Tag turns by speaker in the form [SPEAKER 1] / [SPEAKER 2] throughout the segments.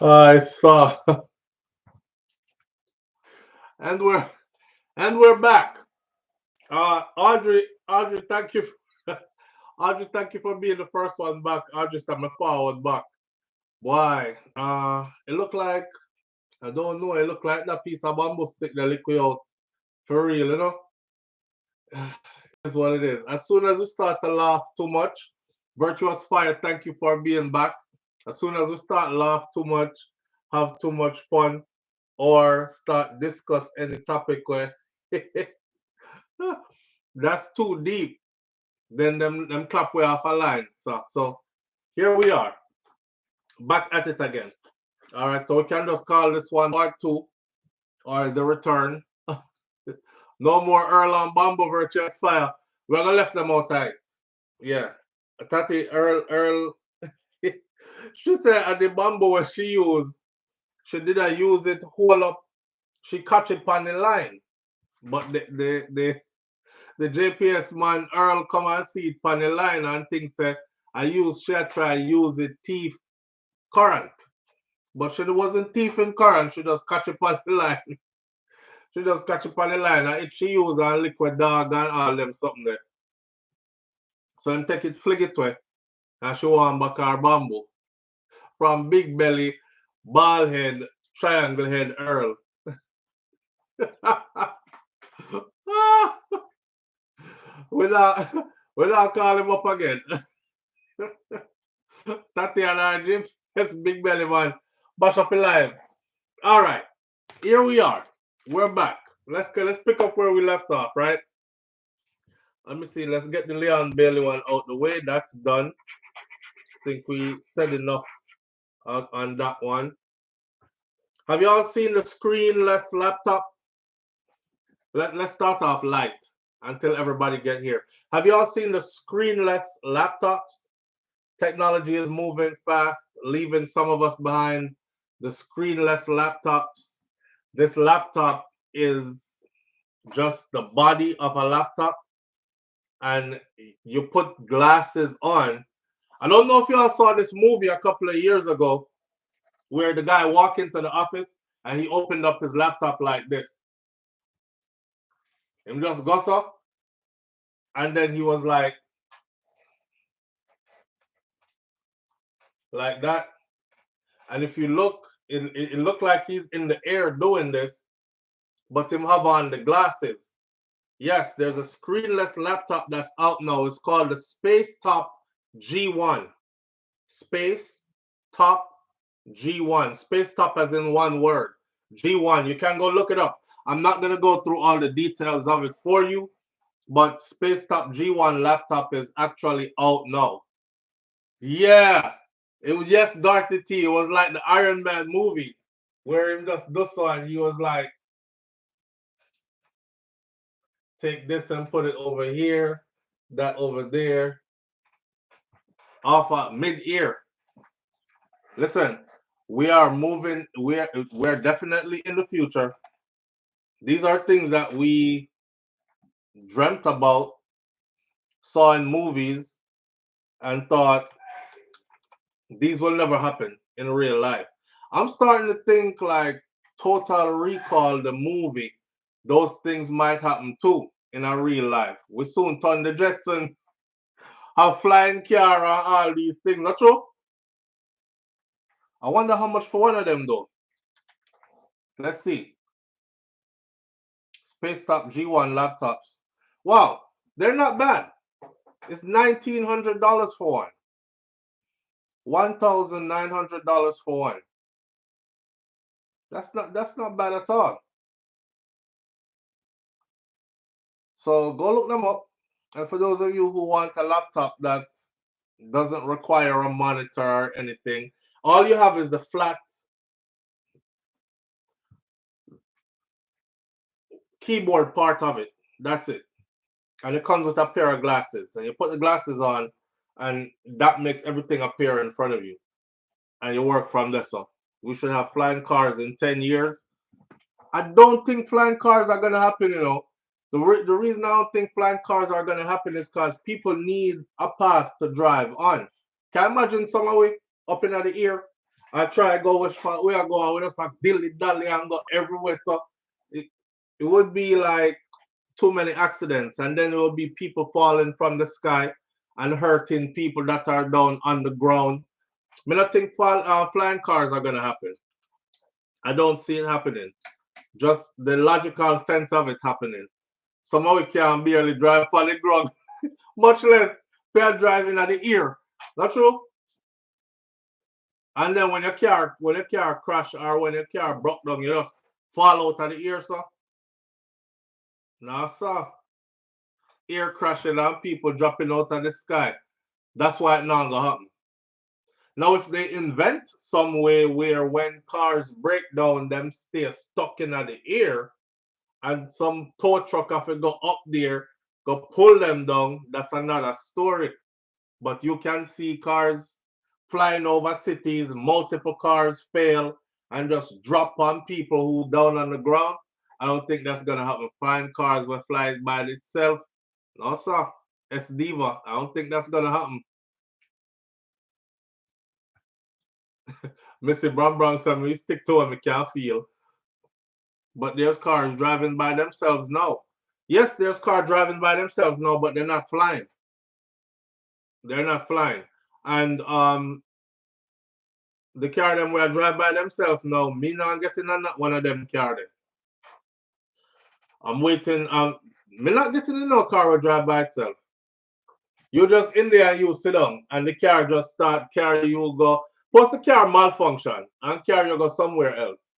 [SPEAKER 1] I saw, and we're back. Audrey, thank you. Audrey, thank you for being the first one back. Audrey said my forward back. Why? It looked like I don't know. It looked like that piece of bamboo stick that liquid out for real, you know. It is what it is. As soon as we start to laugh too much, virtuous fire. Thank you for being back. As soon as we start laugh too much, have too much fun, or start discuss any topic where that's too deep, then them clap way off a line. So here we are, back at it again. All right, so we can just call this one part two or the return. No more Earl and Bamboo virtuous fire. We're gonna left them out tight. Yeah. Tati Earl she said at the bamboo where she used, she didn't use it hold up, she catch it on the line. But the JPS man Earl come and see it on the line and think say she try use it thief current. But she wasn't thief in current, she just catch it on the line. She just catch it on the line and if she use and liquid dog and all them something there. So him take it flick it away and she want back her bamboo. From big belly, bald head, triangle head Earl. without without call him up again. Tatiana Jim, it's big belly man. Bash up alive. All right, here we are. We're back. Let's pick up where we left off, right? Let me see. Let's get the Leon Bailey one out the way. That's done. I think we said enough on that one. Have you all seen the screenless laptop? Let's start off light until everybody get here. Have you all seen the screenless laptops? Technology is moving fast, leaving some of us behind. The screenless laptops. This laptop is just the body of a laptop, and you put glasses on. I don't know if y'all saw this movie a couple of years ago where the guy walked into the office and he opened up his laptop like this. Him just goes up, and then he was like that. And if you look, it looked like he's in the air doing this, but him have on the glasses. Yes, there's a screenless laptop that's out now. It's called the Space Top G1. Space Top G1. Space Top as in one word. G1. You can go look it up. I'm not going to go through all the details of it for you, but Space Top G1 laptop is actually out now. Yeah. It was yes, Dorothy T. It was like the Iron Man movie where him just does so and he was like, take this and put it over here, that over there, off mid-ear. Listen, we are moving, we're definitely in the future. These are things that we dreamt about, saw in movies, and thought these will never happen in real life. I'm starting to think like Total Recall, the movie, those things might happen too in a real life. We soon turn the Jetsons, have flying car and all these things. Not true? I wonder how much for one of them though. Let's see. Space Top G1 laptops. Wow, they're not bad. It's $1,900 for one. $1,900 for one. That's not bad at all. So go look them up. And for those of you who want a laptop that doesn't require a monitor or anything, all you have is the flat keyboard part of it. That's it. And it comes with a pair of glasses. And you put the glasses on, and that makes everything appear in front of you. And you work from there. So we should have flying cars in 10 years. I don't think flying cars are going to happen, you know. The reason I don't think flying cars are going to happen is because people need a path to drive on. Can you imagine somewhere up in the ear I try to go which part we are going. We just like dilly dally and go everywhere. So it, it would be like too many accidents, and then there will be people falling from the sky and hurting people that are down on the ground. I don't think flying cars are gonna happen. I don't see it happening. Just the logical sense of it happening. Somehow we can barely drive on the ground, much less we are driving at the ear. Not true? And then when your car crash or when your car broke down, you just fall out of the ear, so. Nah, sir. Air crashing and people dropping out of the sky. That's why it not gonna happen. Now, if they invent some way where when cars break down, them stay stuck in the air, and some tow truck have to go up there, go pull them down, that's another story. But you can see cars flying over cities, multiple cars fail and just drop on people who down on the ground. I don't think that's gonna happen. Flying cars will fly by itself. No, sir. It's Diva. I don't think that's gonna happen. Missy Brown Brown said we stick to him, we can't feel. But there's cars driving by themselves now. Yes, there's cars driving by themselves now, but they're not flying. They're not flying. And the car them will drive by themselves now. Me not getting on that one of them car them. I'm waiting. Me not getting in no car will drive by itself. You just in there and you sit down and the car just start carry you go. Plus the car malfunction and carry you go somewhere else.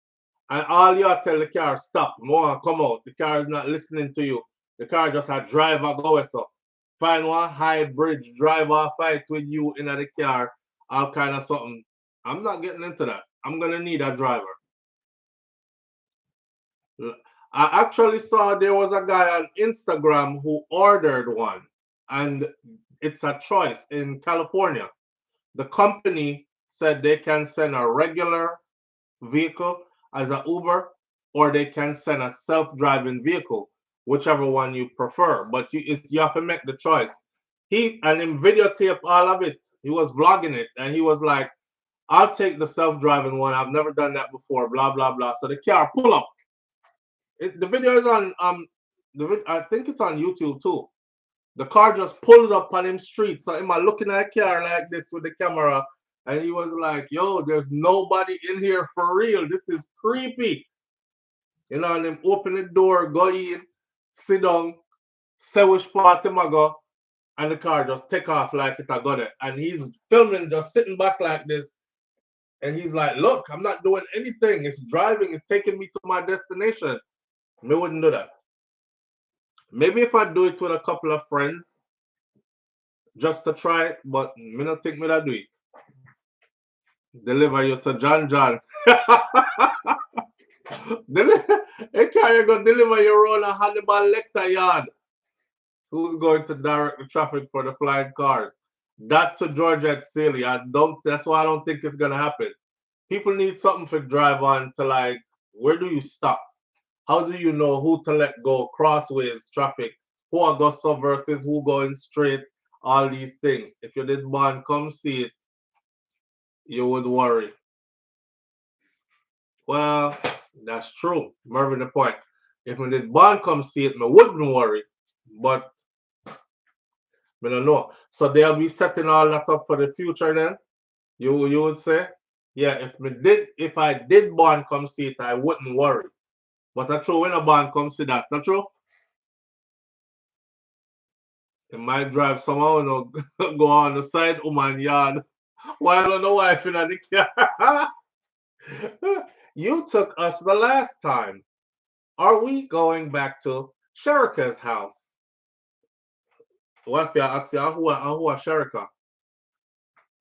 [SPEAKER 1] And all you tell the car stop, more come out. The car is not listening to you. The car just a drive or go so. Find one high bridge driver fight with you in the car, all kind of something. I'm not getting into that. I'm gonna need a driver. I actually saw there was a guy on Instagram who ordered one, and it's a choice in California. The company said they can send a regular vehicle as an Uber, or they can send a self-driving vehicle, whichever one you prefer. But you have to make the choice. He and him videotaped all of it. He was vlogging it, and he was like, "I'll take the self-driving one. I've never done that before." Blah blah blah. So the car pull up. The video is on I think it's on YouTube too. The car just pulls up on him street. So him looking at a car like this with the camera, and he was like, "Yo, there's nobody in here for real. This is creepy." You know, and him open the door, go in, sit down, say which part him go, and the car just take off like it a got it. And he's filming, just sitting back like this, and he's like, "Look, I'm not doing anything. It's driving. It's taking me to my destination." Me wouldn't do that. Maybe if I do it with a couple of friends, just to try it, but me not think me that do it. Deliver you to John John. Hey, carrier go deliver you around a Hannibal Lecter yard. Who's going to direct the traffic for the flying cars? That to Georgette Silly. That's why I don't think it's gonna happen. People need something to drive on to, like, where do you stop? How do you know who to let go? Crossways, traffic, who are go sub versus who going straight, all these things. If you did born come see it, you would worry. Well, that's true. Mervyn the point. If we did born come see it, I wouldn't worry. But I don't know. So they'll be setting all that up for the future then. You would say? Yeah, if I did born come see it, I wouldn't worry. But that's true when a born come see that, not true? It might drive somehow, go on the side woman yard while on the wife in the car. You took us the last time. Are we going back to Sherika's house? What if you ask you who are Sherika?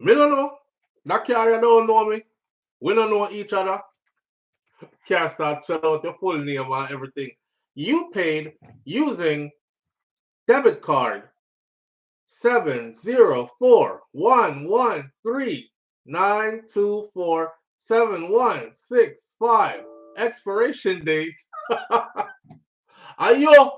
[SPEAKER 1] Me don't know. That car you don't know me. We don't know each other. Car start fill out your full name and everything. You paid using debit card 7041139247165. Expiration date. Ayo.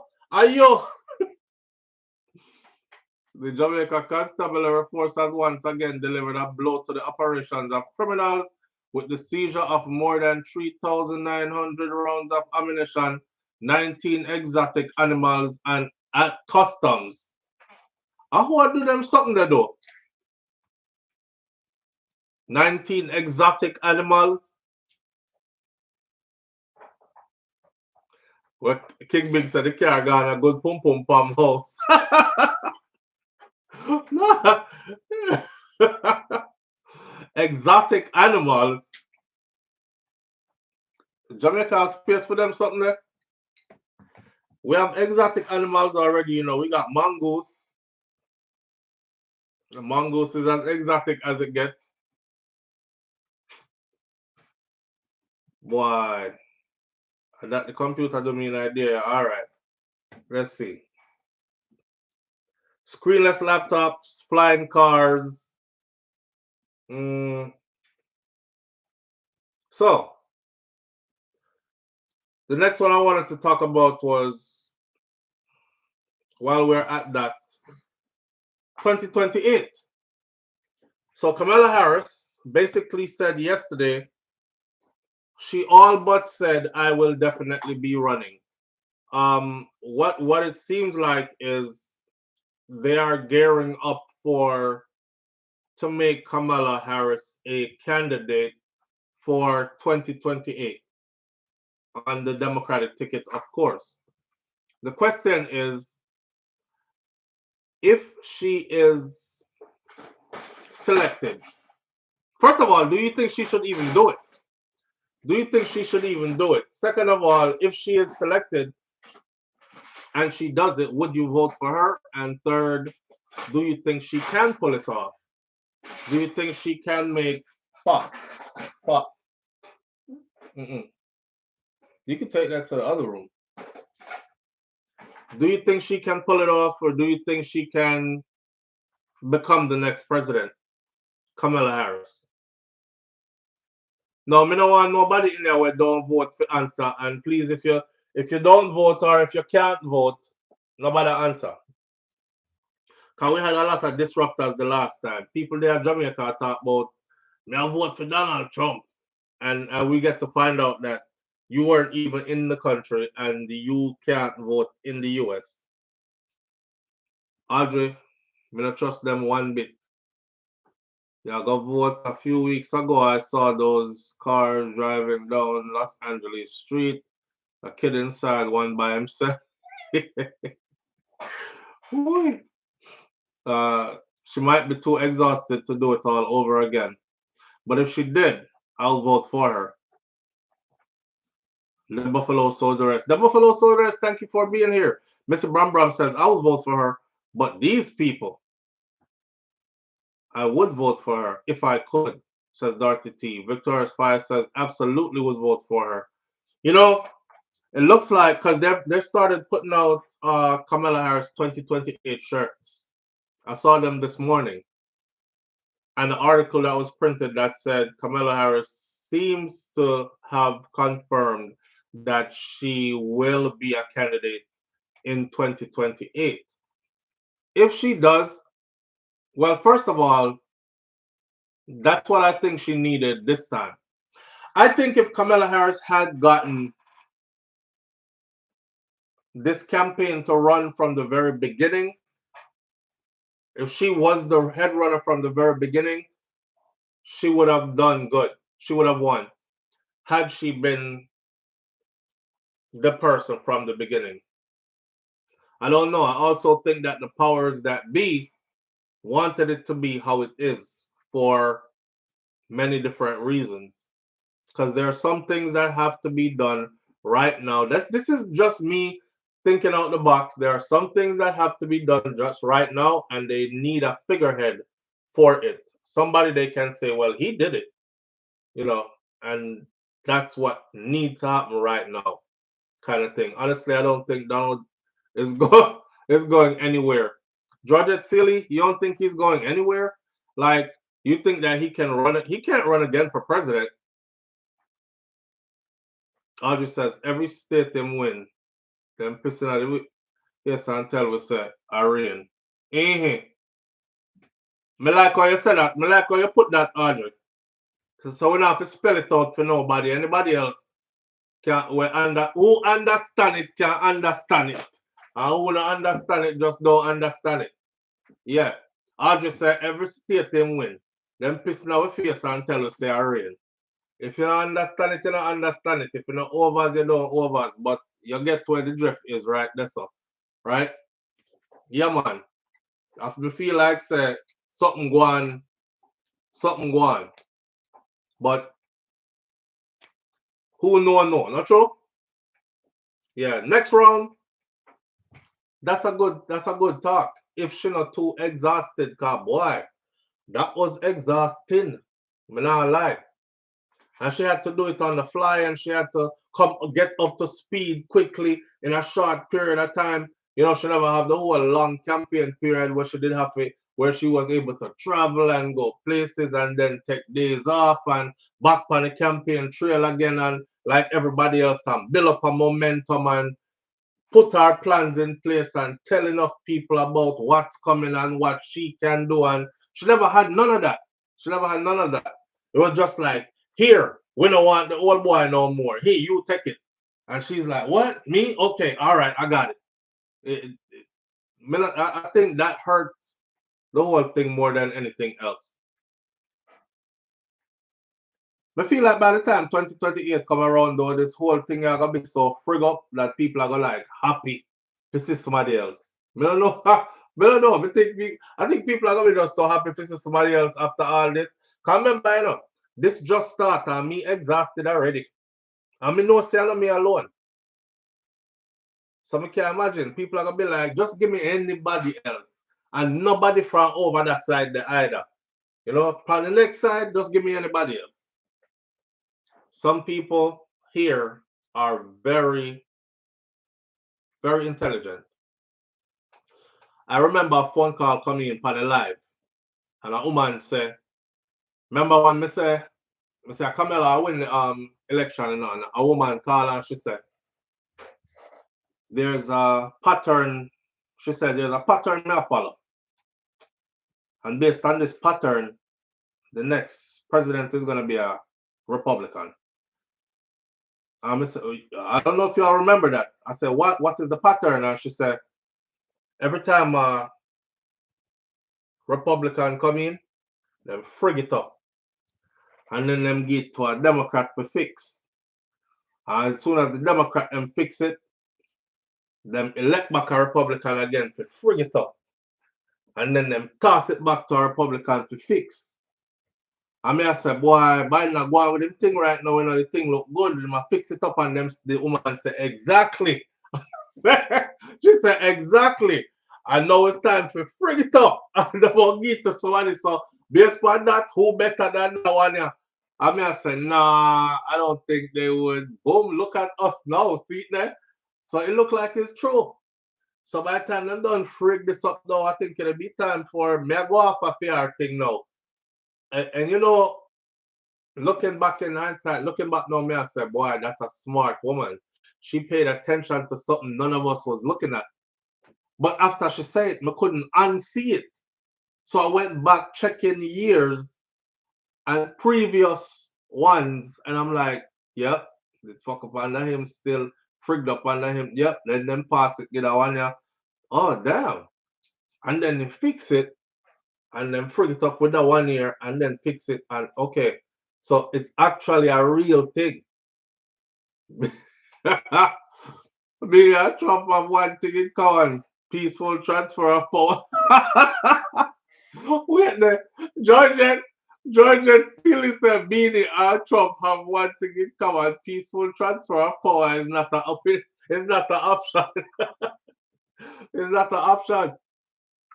[SPEAKER 1] The Jamaica Constabulary Force has once again delivered a blow to the operations of criminals with the seizure of more than 3,900 rounds of ammunition, 19 exotic animals, and at customs. And who do them something they do? 19 exotic animals. What King Big said the car gone a good pum pum pum house. Exotic animals. Jamaica has space for them something there. We have exotic animals already, you know. We got mongoose. The mongoose is as exotic as it gets. Boy, that the computer do me an idea. All right, let's see. Screenless laptops, flying cars. So, the next one I wanted to talk about was, while we're at that, 2028. So Kamala Harris basically said yesterday, she all but said, I will definitely be running. What it seems like is they are gearing up to make Kamala Harris a candidate for 2028 on the Democratic ticket, of course. The question is, if she is selected, first of all, do you think she should even do it? Do you think she should even do it? Second of all, if she is selected and she does it, would you vote for her? And third, do you think she can pull it off? Do you think she can make pop? You can take that to the other room. Do you think she can pull it off, or do you think she can become the next president? Kamala Harris. No, me don't want nobody in there where don't vote for answer. And please, if you don't vote or if you can't vote, nobody answer. Because we had a lot of disruptors the last time. People there in Jamaica talk about, me I vote for Donald Trump. And we get to find out that you weren't even in the country and you can't vote in the US. Audrey, I don't trust them one bit. Yeah, I got vote a few weeks ago. I saw those cars driving down Los Angeles Street. A kid inside, one by himself. She might be too exhausted to do it all over again. But if she did, I'll vote for her. The Buffalo Soldieress. The Buffalo Soldieress, thank you for being here. Mr. Bram says, I will vote for her. But these people, I would vote for her if I could, says Dorothy T. Victorious Fire says, absolutely would vote for her. You know, it looks like, because they started putting out Kamala Harris 2028 shirts. I saw them this morning. And the article that was printed that said Kamala Harris seems to have confirmed that she will be a candidate in 2028. If she does, well, first of all, that's what I think she needed this time. I think if Kamala Harris had gotten this campaign to run from the very beginning, if she was the head runner from the very beginning, she would have done good. She would have won had she been the person from the beginning. I don't know. I also think that the powers that be wanted it to be how it is for many different reasons. Because there are some things that have to be done right now. This is just me thinking out the box. There are some things that have to be done just right now, and they need a figurehead for it. Somebody they can say, well, he did it, you know, and that's what needs to happen right now, kind of thing. Honestly, I don't think Donald is going anywhere. Georgette Sealy, you don't think he's going anywhere? Like, you think that he can run it? He can't run again for president. Audrey says every state them win. Them pissing at the yes, until we say Arian. Me like how you said that. Me like how you put that, Audrey. So we don't have to spell it out for nobody. Anybody else who understand it can understand it. And who don't understand it just don't understand it. Yeah. I just say every state them win. Them piss in our face and tell us they are real. If you don't understand it, you don't understand it. If you don't overs, you don't overs. But you get where the drift is right there, so. Right? Yeah, man. If you feel like say something go on, something go on. But who know, not true? Yeah, next round. That's a good talk. If she not too exhausted, cause boy, that was exhausting. I'm not lie. And she had to do it on the fly, and she had to get up to speed quickly in a short period of time. You know, she never have the whole long campaign period where she did have it, where she was able to travel and go places and then take days off and back on the campaign trail again and like everybody else and build up a momentum and put our plans in place and tell enough people about what's coming and what she can do. And she never had none of that. She never had none of that. It was just like, here, we don't want the old boy no more. Hey, you take it. And she's like, what? Me? Okay, all right, I got it. I think that hurts the whole thing more than anything else. I feel like by the time 2028 come around, though, this whole thing are gonna be so frig up that people are gonna like happy to see somebody else. I don't know. I don't know. I think people are gonna be just so happy to see somebody else after all this. Cause remember, you know, this just started and me exhausted already. And me know say I'm not me alone. So I can imagine people are gonna be like, just give me anybody else. And nobody from over that side there either. You know, from the next side, just give me anybody else. Some people here are very, very intelligent. I remember a phone call coming in on the live, and a woman said, remember when me say Kamala win the election and a woman called and she said, there's a pattern, she said there's a pattern I follow. And based on this pattern, the next president is gonna be a Republican. I don't know if y'all remember that. I said, what is the pattern? And she said, every time a Republican come in, them frig it up. And then them get to a Democrat to fix. And as soon as the Democrat them fix it, them elect back a Republican again to frig it up. And then them toss it back to a Republican to fix. And me I say, boy, Biden not going with him thing right now, you know, the thing look good. Them fix it up and them the woman say, exactly. She said, exactly. And now it's time to frig it up. And they will give to somebody. So based on that, who better than that one? Yeah? I mean, I said, nah, I don't think they would. Boom, look at us now, see it there? So it look like it's true. So by the time them done frig this up now, I think it'll be time for me to go off a PR thing now. And you know, looking back in hindsight, looking back now, me I said, boy, that's a smart woman. She paid attention to something none of us was looking at. But after she said it, I couldn't unsee it. So I went back checking years and previous ones, and I'm like, yep, the fuck up under him, still frigged up under him. Yep, let them pass it, get a one yeah. Oh damn. And then they fix it, and then frig it up with the 1 year, and then fix it, and okay. So it's actually a real thing. Maybe Trump have one thing in common. Peaceful transfer of power. Wait there. Georgia Silly said Beanie and Trump have one thing in common. Peaceful transfer of power is not an option. It's not an option. It's not an option.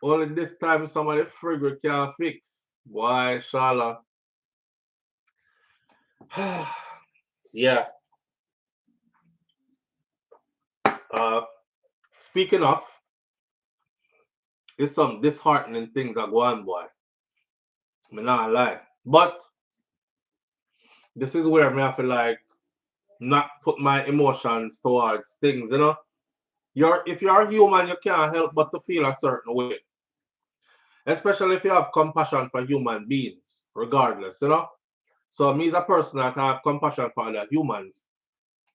[SPEAKER 1] Only this time somebody frigate can fix. Why, Shala? Yeah. Speaking of, it's some disheartening things are going, boy. I'm not lie. But this is where I have to like not put my emotions towards things, you know. If you're human, you can't help but to feel a certain way. Especially if you have compassion for human beings, regardless, you know. So me is a person that have compassion for other humans.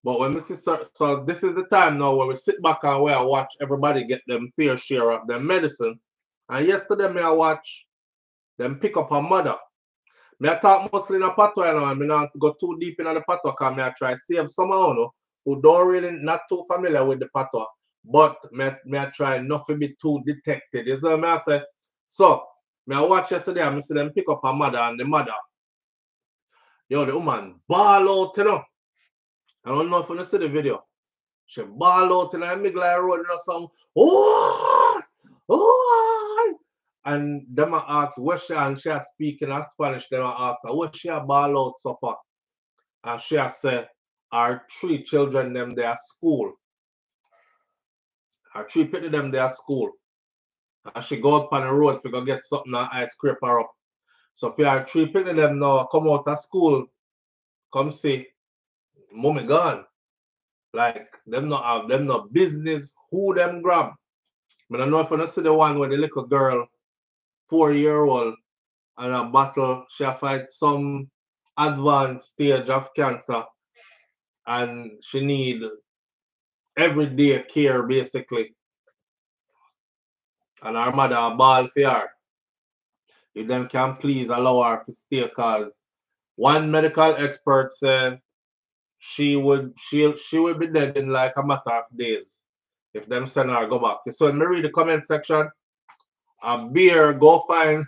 [SPEAKER 1] But when we see, so this is the time now where we sit back and we watch everybody get them fair share of their medicine. And yesterday me I watch them pick up a mother. Me I talk mostly in a patois, you know, and me not go too deep in the patois because me I try save someone, you know, who don't really not too familiar with the patois. But me I try not to be too detected. You see what I say? So me I watch yesterday and me see them pick up a mother, and the mother, yo, the woman ball out, you know. I don't know if you see the video. She ball out in the middle of the road, you know, some, oh, oh, and them a ask what she, and she a speak in Spanish. Them a ask her what she a ball out so far, and she a say her 3 children them they are school, her 3 people them they are school, and she go out on the road to go get something and ice scrape her up. So for her 3 people them now come out of school, come see, mommy gone. Like them not have them no business who them grab. I don't know if you see the one where the little girl, 4-year-old, and a battle, she fight some advanced stage of cancer, and she need everyday care basically. And her mother a ball for her. If them can please allow her to stay, cause one medical expert said she would be dead in like a matter of days if them send her go back. So when me read the comment section, a beer go find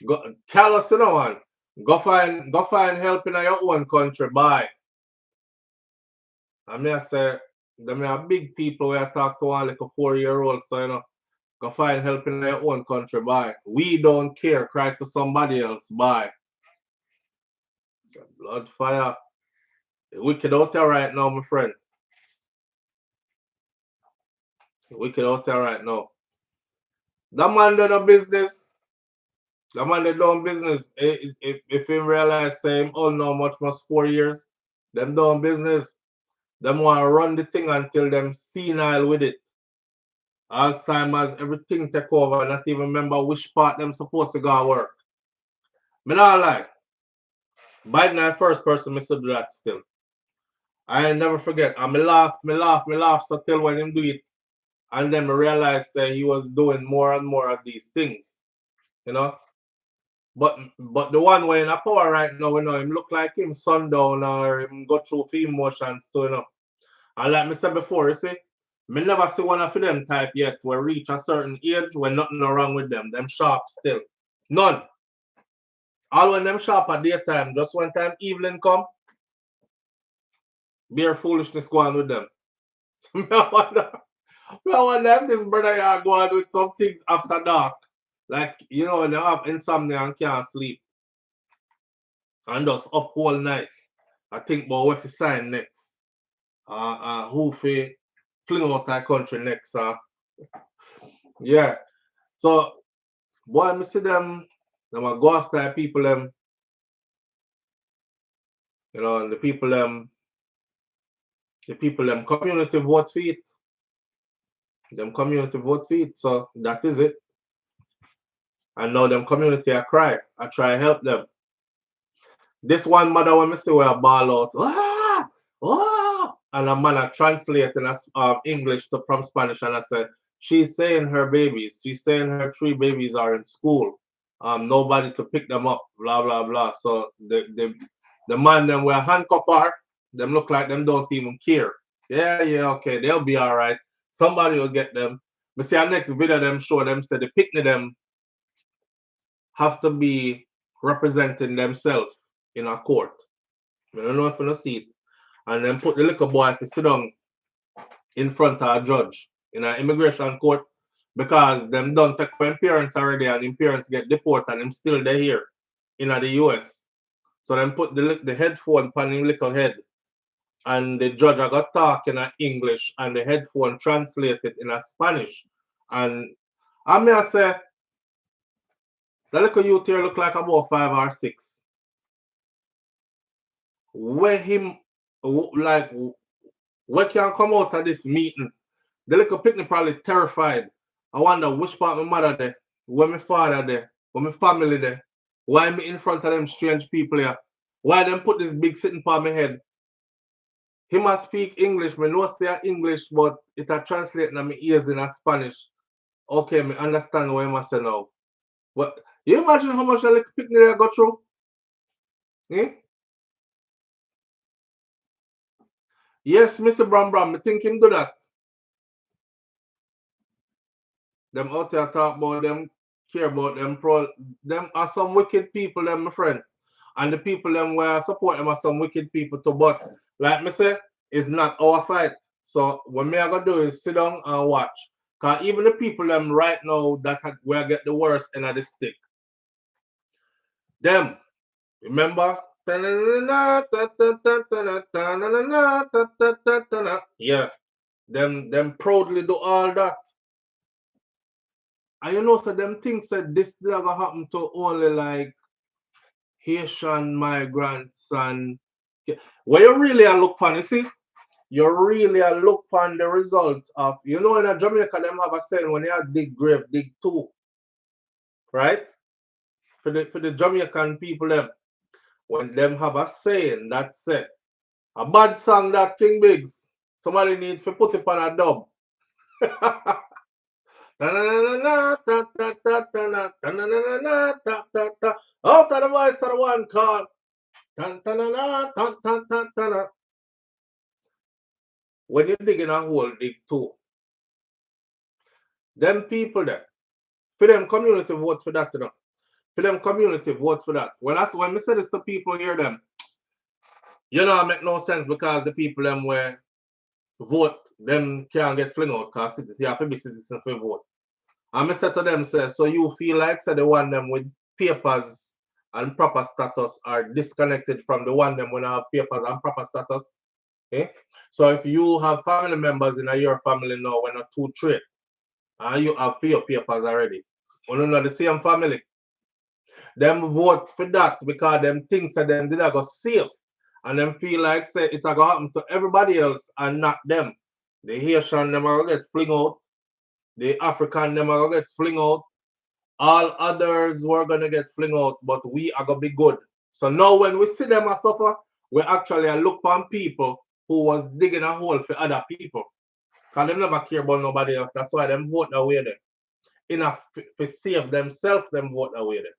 [SPEAKER 1] go tell us, you know, one. Go find help in your own country, bye. I mean I say them are big people where I talk to one like a 4-year-old, so you know, go find help in your own country, bye. We don't care, cry to somebody else, bye. Blood fire. Wicked out there right now, my friend. Wicked out there right now. That man done a business. That man they done business. If him realize say him all now much 4 years, them done business. Them want to run the thing until them senile with it. Alzheimer's, everything take over, not even remember which part them supposed to go and work. Me not lie. Biden the first person me to do that still. I never forget. And me laugh so till when him do it. And then I realized he was doing more and more of these things. You know? But the one way in a power right now, you know, him look like him sundown or him go through emotions too, you know. And like I said before, you see, me never see one of them type yet where reach a certain age when nothing wrong with them. Them sharp still. None. All when them sharp at daytime, just one time evening come, bare foolishness go on with them. So me wonder if this brother here go on with some things after dark. Like, you know, when they have insomnia and can't sleep. And just up all night. I think about what to sign next. Who for fling out our country next. Yeah. So, boy, I see them I go after people them, you know, and the people them community vote for it. Them community vote for it. So that is it. And now them community I cry. I try to help them. This one mother when me see where I ball out, ah, ah, and a man I translate in English from Spanish, and I said, she's saying her 3 babies are in school. Nobody to pick them up, blah blah blah. So the man them were handcuff her, them look like them don't even care. Yeah, okay, they'll be all right. Somebody will get them. But see our next video them show them say the picnic them have to be representing themselves in a court. I don't know if you see it. And then put the little boy to sit down in front of a judge in an immigration court because them done take when parents already and him parents get deported and him still there here in the US. So then put the headphone on him little head and the judge I got talk in English and the headphone translated in a Spanish. And I may say that little youth here look like about 5 or 6. Where him like what can come out of this meeting? The little picnic probably terrified. I wonder which part my mother there, where my father there, where my family there, why me in front of them strange people here. Why them put this big sitting on my head? He must speak English. Me know say English, but it a translate in my ears in a Spanish. Okay, me understand what you must say now. But you imagine how much a little picnic I go through? Eh? Yes, Mr. Bram Bram, me think him do that. Them out there talk about them, care about them, them are some wicked people, them my friend. And the people them where support them are some wicked people too. But like me say, it's not our fight. So what me I gonna do is sit down and watch. Cause even the people them right now that where get the worst end of the stick. Them, remember? Yeah, them proudly do all that. And you know, so them things said this never happen to only like Haitian migrants and where you really are look on, you see, you really are look on the results of, you know, in a Jamaica them have a saying when you have dig grave, dig two, right? For the Jamaican people them, when them have a saying that said, a bad song that King Biggs, somebody need to put it on a dub. Out of the voice of the one call. When you dig in a hole, dig two. Them people there, for them community vote for that, you know. For them community vote for that. Well, that's when we say this to people hear them. You know, it make no sense because the people them where vote, them can't get fling out because you have to be citizens for vote. And I said to them, say, so you feel like say the one them with papers and proper status are disconnected from the one them when I have papers and proper status. Okay? So if you have family members in your family now when a 2-3, and you have 4 papers already, you know the same family, them vote for that because them things that them did go safe. And them feel like say it go happen to everybody else and not them. The Haitian them are gonna get fling out. The African them are gonna get fling out. All others were gonna get fling out, but we are gonna be good. So now when we see them as suffer, we actually look on people who was digging a hole for other people. Because them never care about nobody else. That's why them vote away them. Enough to save themselves, them vote away them.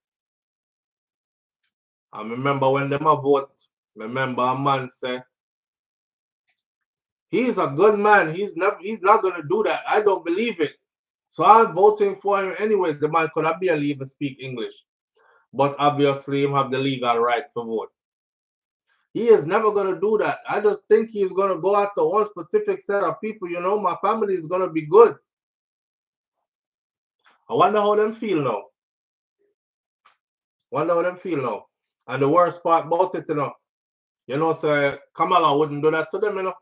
[SPEAKER 1] I remember when them a vote, remember a man say, he's a good man. He's not gonna do that. I don't believe it. So I'm voting for him anyway. The man could not barely even speak English. But obviously him have the legal right to vote. He is never gonna do that. I just think he's gonna go after one specific set of people. You know, my family is gonna be good. I wonder how them feel now. Wonder how them feel now. And the worst part about it, you know, say Kamala wouldn't do that to them, you know.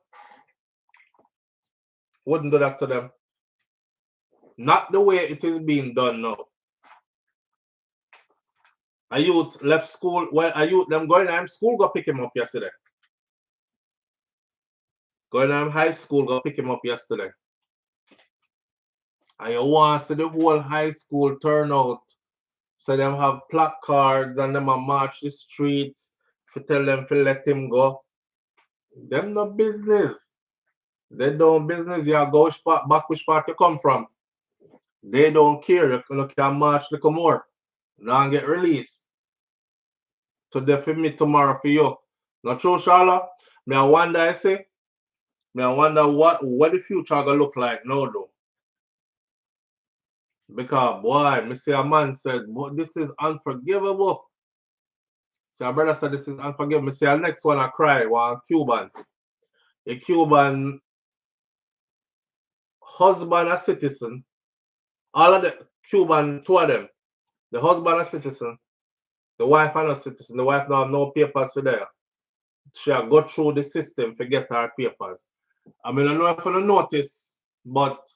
[SPEAKER 1] Wouldn't do that to them. Not the way it is being done now. A youth left school. Well, a youth them going to school go pick him up yesterday. Going to high school go pick him up yesterday. And you want to see the whole high school turnout. So them have placards and them a march the streets to tell them to let him go. Them no business. They don't business. You go back which part you come from. They don't care. You can march a little more. Now get released. Today for me, tomorrow for you. Not true, Charlotte? Me I wonder, I say. Me I wonder what the future gonna look like now though. Because boy, me see a man said, but this is unforgivable. See a brother said this is unforgivable. Me see a next one I cry, one Cuban. A Cuban husband a citizen. All of the Cuban, 2 of them. The husband a citizen. The wife are not citizen. The wife now have no papers for there. She have go through the system to get her papers. I mean, I don't know if you notice, but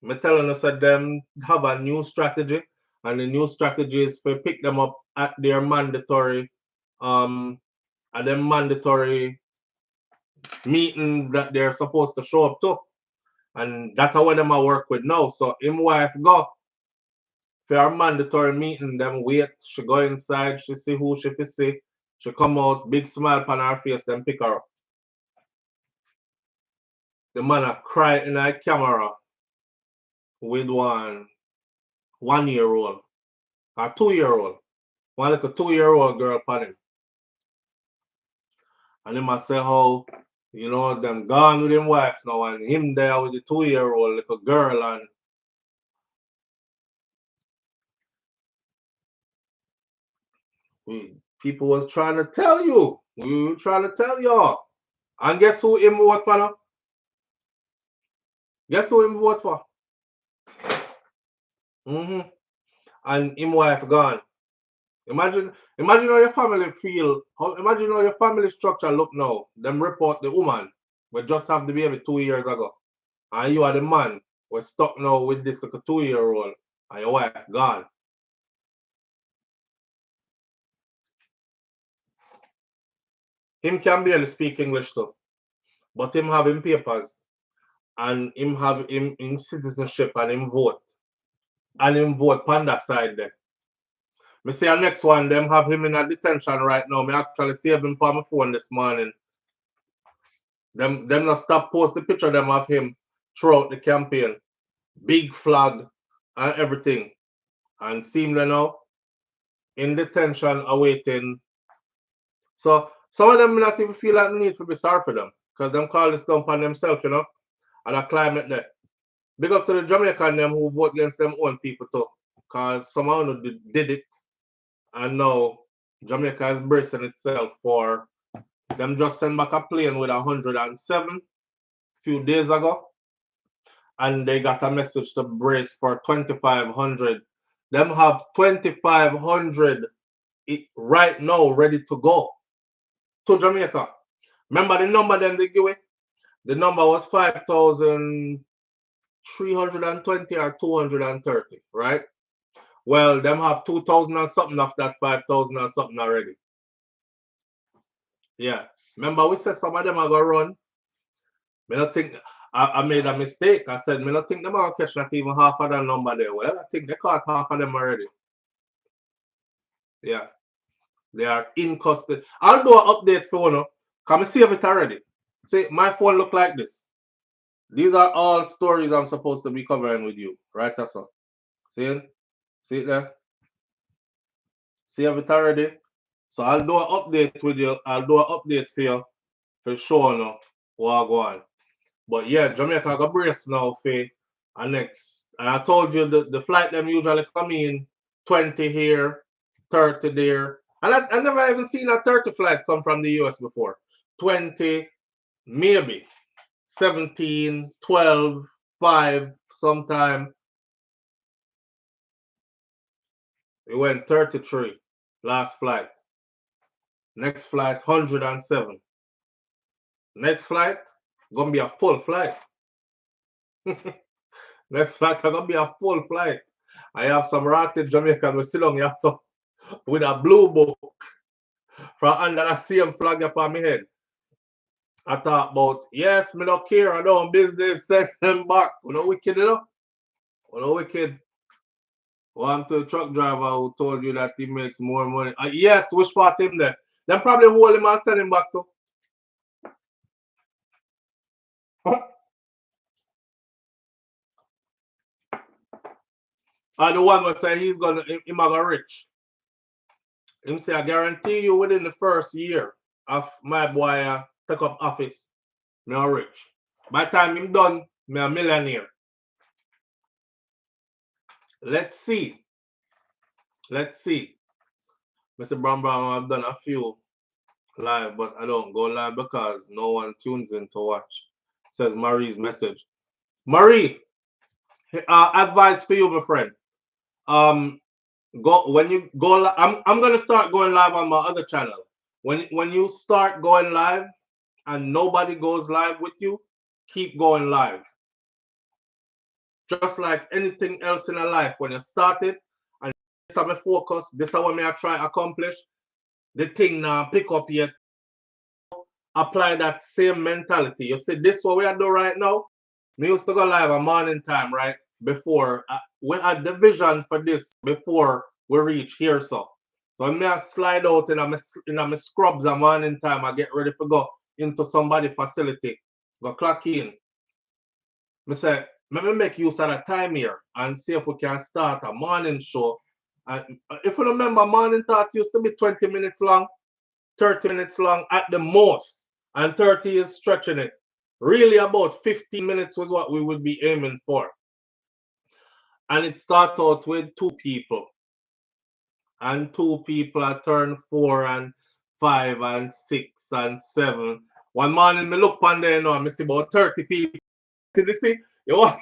[SPEAKER 1] me telling us that them have a new strategy, and the new strategy is to pick them up at their mandatory, meetings that they're supposed to show up to, and that's how them I work with now. So him wife go for our mandatory meeting, them wait, she go inside, she see who she see, She come out, big smile on her face, then pick her up. The man a cry in a camera with one-year-old, a 2-year-old, one like a 2-year-old girl upon him. And him a say how, you know, them gone with him wife now and him there with the 2-year-old little girl and people was trying to tell you. We were trying to tell y'all. And guess who him vote for now? Guess who him vote for? And him wife gone. Imagine how your family feel. Imagine how your family structure look now. Them report the woman we just have the baby 2 years ago. And you are the man we're stuck now with this like a 2-year-old and your wife gone. Him can barely speak English too. But him have him papers and him have him citizenship and him vote. And him vote on that side there. Me see our next one, them have him in a detention right now. Me actually save him on my phone this morning. Them not stop post the picture them of him throughout the campaign. Big flag and everything. And seemingly now in detention awaiting. So some of them not even feel like the need to be sorry for them. Because them call this dump on themselves, you know. And a climate there. Big up to the Jamaican them who vote against them own people too. Because some of them did it. And now Jamaica is bracing itself for them just send back a plane with 107 few days ago. And they got a message to brace for 2,500. Them have 2,500 right now ready to go to Jamaica. Remember the number them they give it? The number was 5,320 or 230, right? Well, them have 2,000 or something of that 5,000 or something already. Yeah. Remember we said some of them are going to run. I don't think I made a mistake. I said, I don't think them are going to catch not even half of that number there. Well, I think they caught half of them already. Yeah. They are in custody. I'll do an update for you. Come and save it already. See, my phone look like this. These are all stories I'm supposed to be covering with you. Right, that's all. See it? See it there? Save it already. So I'll do an update with you. I'll do an update for you for sure now. What go on. But yeah, Jamaica got brace now for our next. And I told you the flight them usually come in 20 here, 30 there. And I never even seen a 30 flight come from the US before. 20, maybe 17, 12, 5 sometime. It went 33 last flight. Next flight 107. Next flight gonna be a full flight. Next flight gonna be a full flight. I have some ratted Jamaican with sit down here so with a blue book from under the same flag upon my head. I talk about, yes, me don't care, I don't business, send them back. You know wicked, you know? You know wicked. One to the truck driver who told you that he makes more money. Yes, which part him there? Then probably hold him and send him back to. And the one will say he's gonna rich. Him say I guarantee you within the first year of my boy take up office, me a rich. By the time him done, me a millionaire. Let's see. Let's see. Mr. Brown I've done a few live, but I don't go live because no one tunes in to watch. Says Marie's message. Marie, advice for you, my friend. Go when you go. I'm gonna start going live on my other channel. When you start going live and nobody goes live with you, keep going live. Just like anything else in a life, when you start it and this is my focus, this is what I try to accomplish. The thing now pick up yet. Apply that same mentality. You see, this what we are doing right now. We used to go live at morning time, right? Before we had the vision for this before we reach here, so So when I slide out in my scrubs a morning time, I get ready to go into somebody facility, go clock in. I say, let me make use of the time here and see if we can start a morning show. And if you remember, morning talk used to be 20 minutes long, 30 minutes long at the most, and 30 is stretching it. Really about 15 minutes was what we would be aiming for. And it started out with 2 people. And 2 people are turned 4 and 5 and 6 and 7. One morning, me look on there, I see about 30 people. Did you see? You know,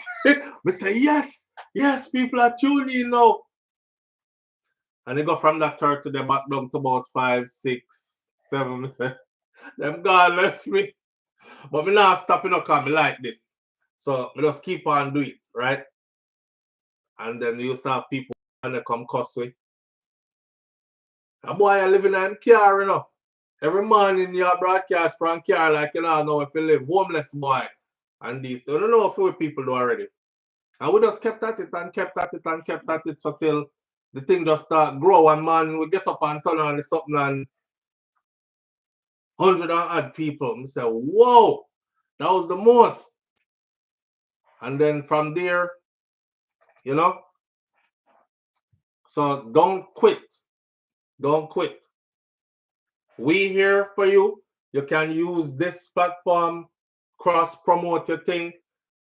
[SPEAKER 1] me say, yes, yes, people are tuning in now. And they go from that 30 they back down to about 5, 6, 7. Me say, them God left me. But me not stopping up because me like this. So me just keep on doing it, right? And then you start people and they come cuss me. A boy are living in car, you know. Every morning you broadcast from car like you know if you live homeless boy. And these I don't know if people do already. And we just kept at it and kept at it and kept at it so till the thing just start grow. One morning we get up and turn on the something and 100 and odd people. We say, whoa, that was the most. And then from there, you know. So don't quit. Don't quit. We here for you. You can use this platform, cross promote your thing.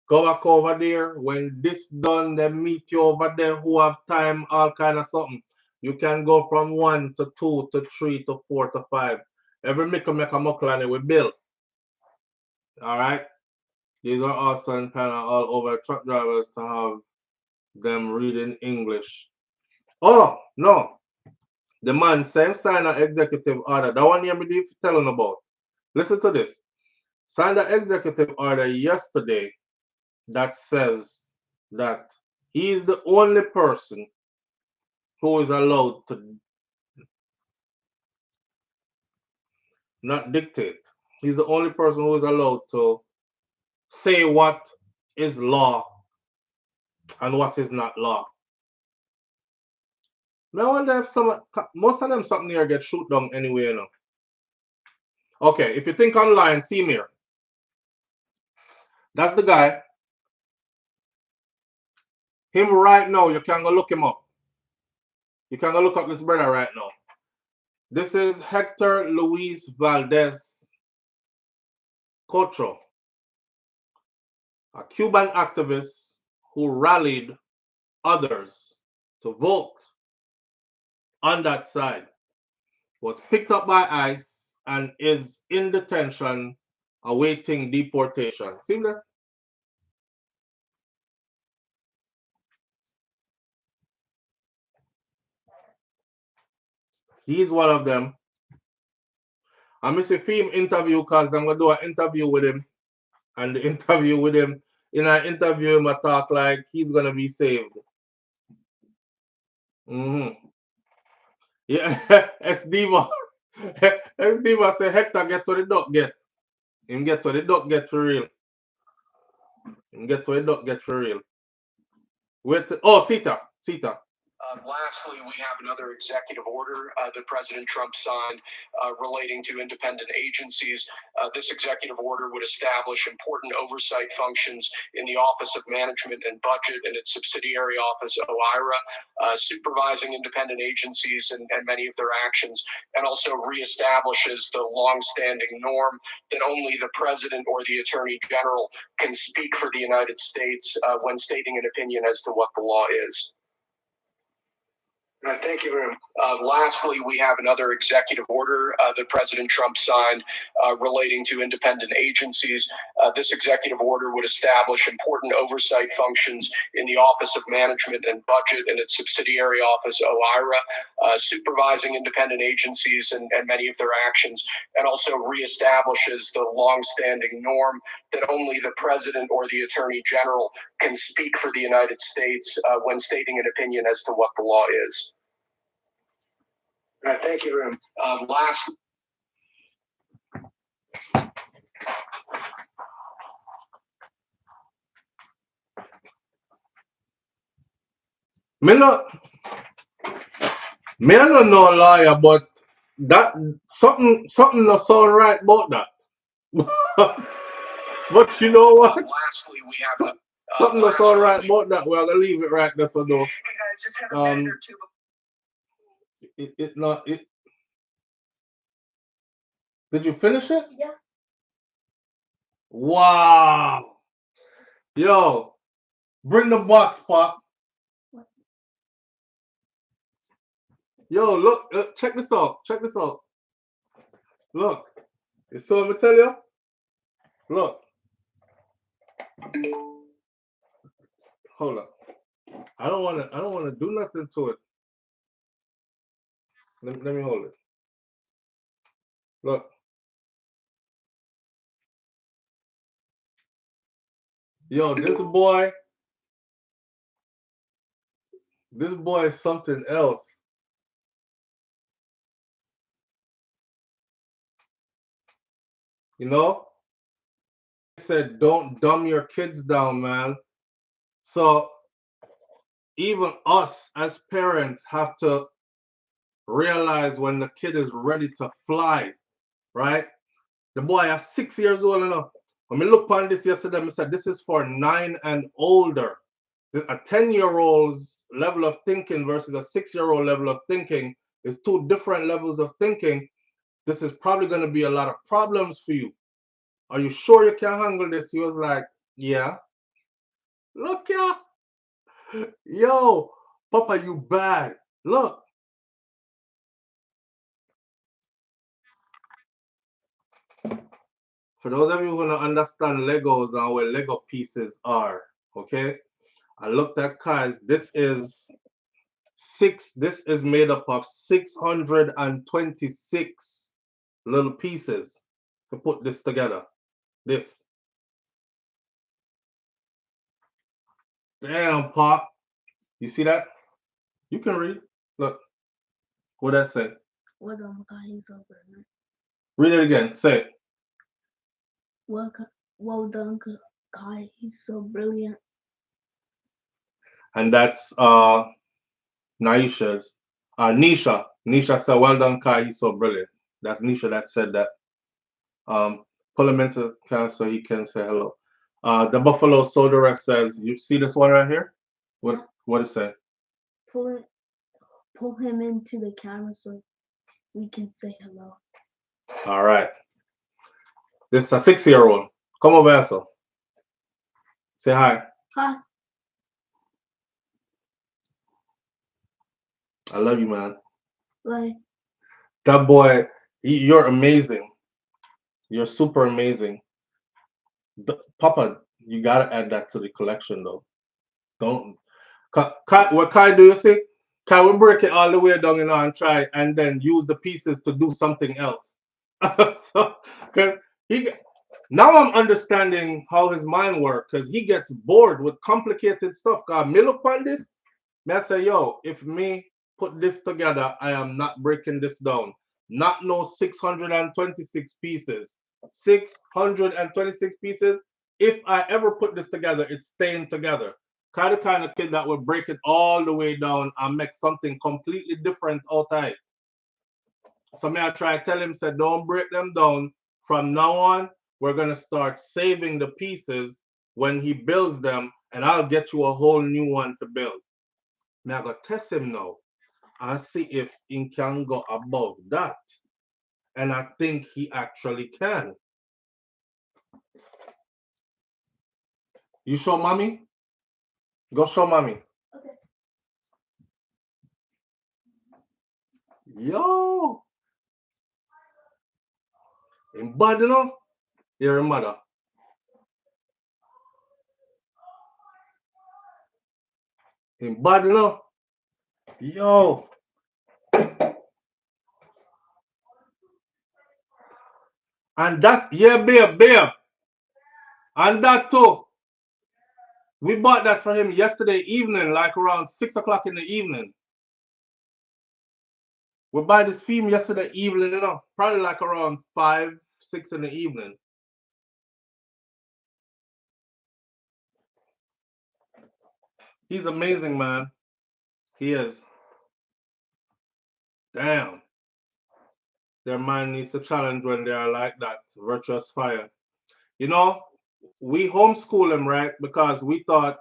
[SPEAKER 1] Go back over there. When this done, they meet you over there who have time, all kind of something. You can go from 1 to 2 to 3 to 4 to 5. Every mickle make a muckle and it will build. All right. These are also in kind of all over truck drivers to have them reading English. Oh, no. The man same sign an executive order. That one here me deep telling about. Listen to this. Signed an executive order yesterday that says that he is the only person who is allowed to not dictate. He's the only person who is allowed to say what is law and what is not law. I wonder if most of them something here get shoot down anyway, you know. Okay, if you think online, see me here. That's the guy. Him right now, you can go look him up. You can go look up this brother right now. This is Hector Luis Valdez Cotro, a Cuban activist who rallied others to vote on that side, was picked up by ICE and is in detention awaiting deportation. See that? He's one of them. I miss a film interview because I'm going to do an interview with him. And the interview with him, in an interview, him I talk like he's going to be saved. Yeah, S-Diva. S-Diva say Hector get to the duck get. Him get to the duck get for real. Him get to the duck get for real. Wait, oh, Sita.
[SPEAKER 2] Lastly, we have another executive order that President Trump signed relating to independent agencies. This executive order would establish important oversight functions in the Office of Management and Budget and its subsidiary office, OIRA, supervising independent agencies and many of their actions, and also reestablishes the longstanding norm that only the President or the Attorney General can speak for the United States when stating an opinion as to what the law is. Thank you very much. Lastly, we have another executive order that President Trump signed relating to independent agencies. This executive order would establish important oversight functions in the Office of Management and Budget and its subsidiary office, OIRA, supervising independent agencies and many of their actions, and also reestablishes the longstanding norm that only the President or the Attorney General can speak for the United States when stating an opinion as to what the law is. Thank you very much. Last.
[SPEAKER 1] Me Me I don't know lawyer, but that something not sound right about that. But you know what?
[SPEAKER 2] Lastly, we have
[SPEAKER 1] Something not sound right about that. We're gonna leave it right there. So though.
[SPEAKER 2] Hey guys, just have a minute or two.
[SPEAKER 1] It not it. Did you finish it?
[SPEAKER 3] Yeah.
[SPEAKER 1] Wow. Yo, bring the box, Pop. Yo, look, check this out. Check this out. Look. You saw me tell you? Look. Hold up. I don't wanna do nothing to it. Let me hold it. Look. Yo, this boy is something else. You know? He said don't dumb your kids down, man. So even us as parents have to realize when the kid is ready to fly, right? The boy is 6 years old enough. When we look on this yesterday, I said this is for 9 and older. A 10-year-old's level of thinking versus a 6-year-old level of thinking is two different levels of thinking. This is probably going to be a lot of problems for you. Are you sure you can handle this? He was like, yeah. Look, yeah. Yo, Papa, you bad. Look. For those of you who don't understand Legos and where Lego pieces are, okay? I looked at Kai's. This is made up of 626 little pieces to put this together. This. Damn, Pop. You see that? You can read. Look. What that say?
[SPEAKER 3] Well done, God, he's so brilliant.
[SPEAKER 1] Read it again. Say it.
[SPEAKER 3] Well done, God, he's so brilliant.
[SPEAKER 1] And that's Naisha's. Nisha. Nisha said, well done, Kai, he's so brilliant. That's Nisha that said that. Pull him into camera so he can say hello. The Buffalo Soda says, you see this one right here? What it say?
[SPEAKER 3] Pull him into the camera so we can say hello.
[SPEAKER 1] All right. This is a 6-year-old. Come over here, so. Say hi.
[SPEAKER 3] Hi.
[SPEAKER 1] I love you, man.
[SPEAKER 3] Like.
[SPEAKER 1] That boy, you're amazing. You're super amazing. Papa, you gotta add that to the collection, though. Don't. What Kai do you see? Kai will break it all the way down, and try, and then use the pieces to do something else. So, because now I'm understanding how his mind works, because he gets bored with complicated stuff. Cause me look on this, me I say, yo, if me put this together, I am not breaking this down. Not no 626 pieces. 626 pieces. If I ever put this together, it's staying together. Kind of kid that will break it all the way down and make something completely different out of it. So me I try to tell him, say, don't break them down. From now on, we're gonna start saving the pieces when he builds them, and I'll get you a whole new one to build. Me I go test him now and see if he can go above that. And I think he actually can. You show mommy? Go show mommy.
[SPEAKER 3] Okay.
[SPEAKER 1] Yo. In bad, you know? You're a mother. In bad, you know? Yo. And that's, yeah, babe. And that too. We bought that for him yesterday evening, like around 6 o'clock in the evening. We bought this film yesterday evening, you know, probably like around 5, 6 in the evening. He's amazing, man. He is. Damn. Their mind needs a challenge when they are like that. Virtuous fire. You know, we homeschool him, right? Because we thought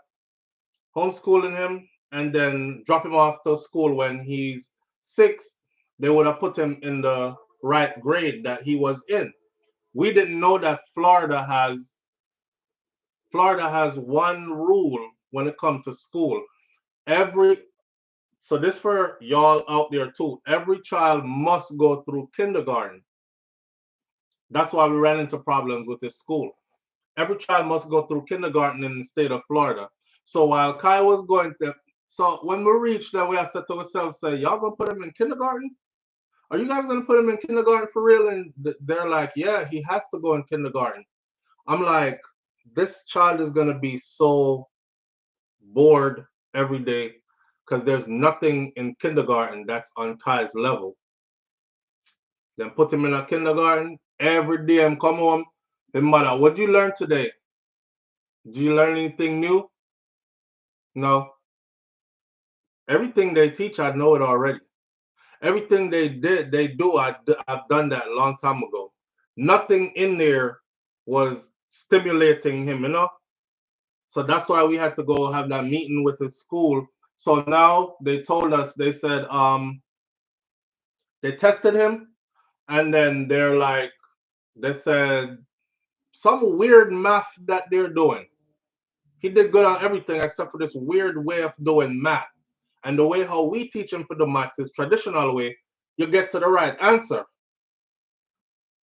[SPEAKER 1] homeschooling him and then drop him off to school when he's 6, they would have put him in the right grade that he was in. We didn't know that Florida has one rule when it comes to school. Every So this for y'all out there too. Every child must go through kindergarten. That's why we ran into problems with this school. Every child must go through kindergarten in the state of Florida. So while Kai was going to, so when we reached there, we had said to ourselves, say, y'all gonna put him in kindergarten? Are you guys gonna put him in kindergarten for real? And they're like, yeah, he has to go in kindergarten. I'm like, this child is gonna be so bored every day because there's nothing in kindergarten that's on Kai's level. Then put him in a kindergarten. Every day I'm come home. Hey mother, what did you learn today? Did you learn anything new? No. Everything they teach, I know it already. Everything they do, I've done that a long time ago. Nothing in there was stimulating him, you know? So that's why we had to go have that meeting with his school. So now they told us, they said, they tested him, and then they said some weird math that they're doing. He did good on everything except for this weird way of doing math. And the way how we teach him for the maths is traditional way. You get to the right answer.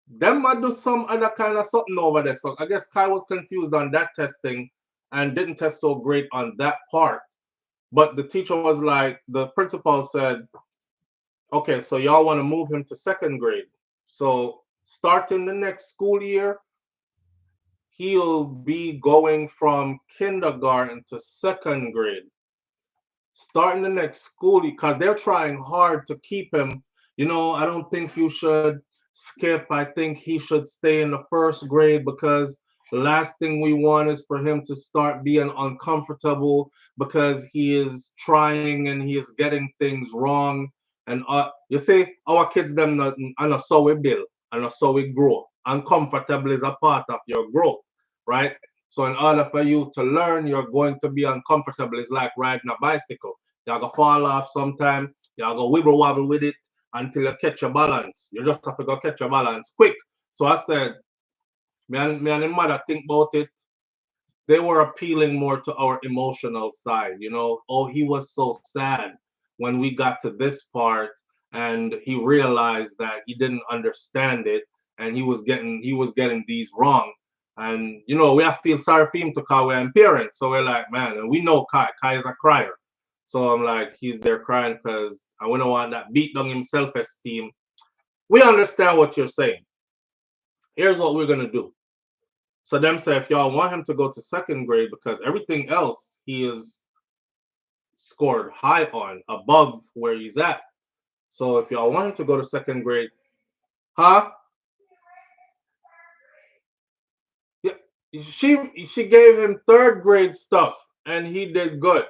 [SPEAKER 1] Them might do some other kind of something over there. So I guess Kai was confused on that testing and didn't test so great on that part. But the teacher was like, the principal said, okay, so y'all want to move him to 2nd grade. So starting the next school year, he'll be going from kindergarten to 2nd grade. Starting the next school, because they're trying hard to keep him. I don't think you should skip. I think he should stay in the 1st grade because the last thing we want is for him to start being uncomfortable because he is trying and he is getting things wrong. And you see, our kids them not, and so we build and so we grow. Uncomfortable is a part of your growth, right? So in order for you to learn, you're going to be uncomfortable. It's like riding a bicycle. You're going to fall off sometime. You're going to wibble wobble with it until you catch your balance. You just have to go catch your balance quick. So I said, me and the mother think about it. They were appealing more to our emotional side. Oh, he was so sad when we got to this part and he realized that he didn't understand it and he was getting these wrong. And we have to feel sorry for him to call we're parents. So we're like, man, and we know Kai is a crier. So I'm like, he's there crying because I wouldn't want that beat down him self-esteem. We understand what you're saying. Here's what we're gonna do. So them say if y'all want him to go to 2nd grade because everything else he is scored high on, above where he's at. So if y'all want him to go to 2nd grade, huh? Yeah, she gave him 3rd grade stuff and he did good.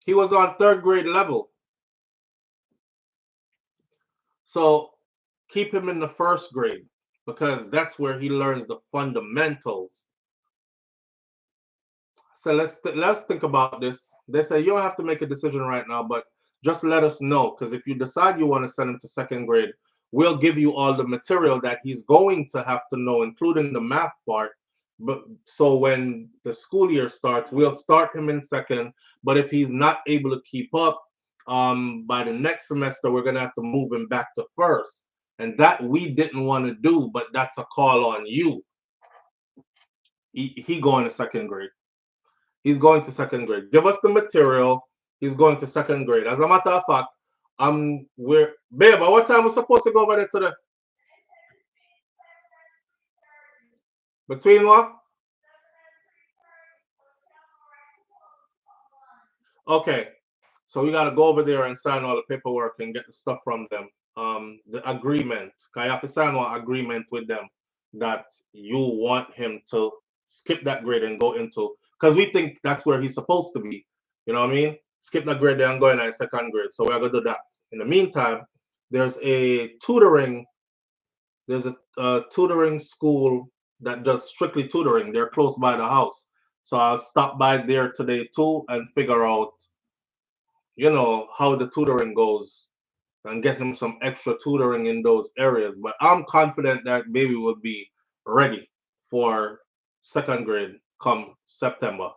[SPEAKER 1] He was on 3rd grade level. So keep him in the 1st grade because that's where he learns the fundamentals. So let's think about this. They say you don't have to make a decision right now, but just let us know, because if you decide you want to send him to 2nd grade, we'll give you all the material that he's going to have to know, including the math part. But so when the school year starts, we'll start him in 2nd. But if he's not able to keep up, by the next semester, we're gonna have to move him back to 1st, and that we didn't want to do, but that's a call on you. He going to 2nd grade. He's going to 2nd grade. Give us the material. He's going to 2nd grade. As a matter of fact, babe, what time we're supposed to go over there today? Between what? Okay. So we gotta go over there and sign all the paperwork and get the stuff from them. The agreement. I have to sign one agreement with them that you want him to skip that grade and go into, because we think that's where he's supposed to be. You know what I mean? skip that grade and going in second grade. So we're gonna do that. In the meantime, there's a tutoring school that does strictly tutoring. They're close by the house. So I'll stop by there today too and figure out, you know, how the tutoring goes and get him some extra tutoring in those areas. But I'm confident that baby will be ready for second grade come September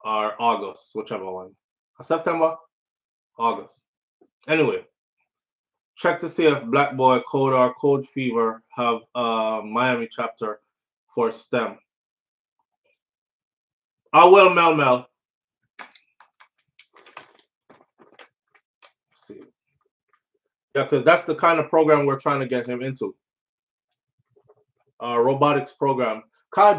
[SPEAKER 1] or August, whichever one. September, August. Anyway, check to see if Black Boy Code or Code Fever have a Miami chapter for STEM. I will, Mel. See. Yeah, because that's the kind of program we're trying to get him into. Robotics program. Kai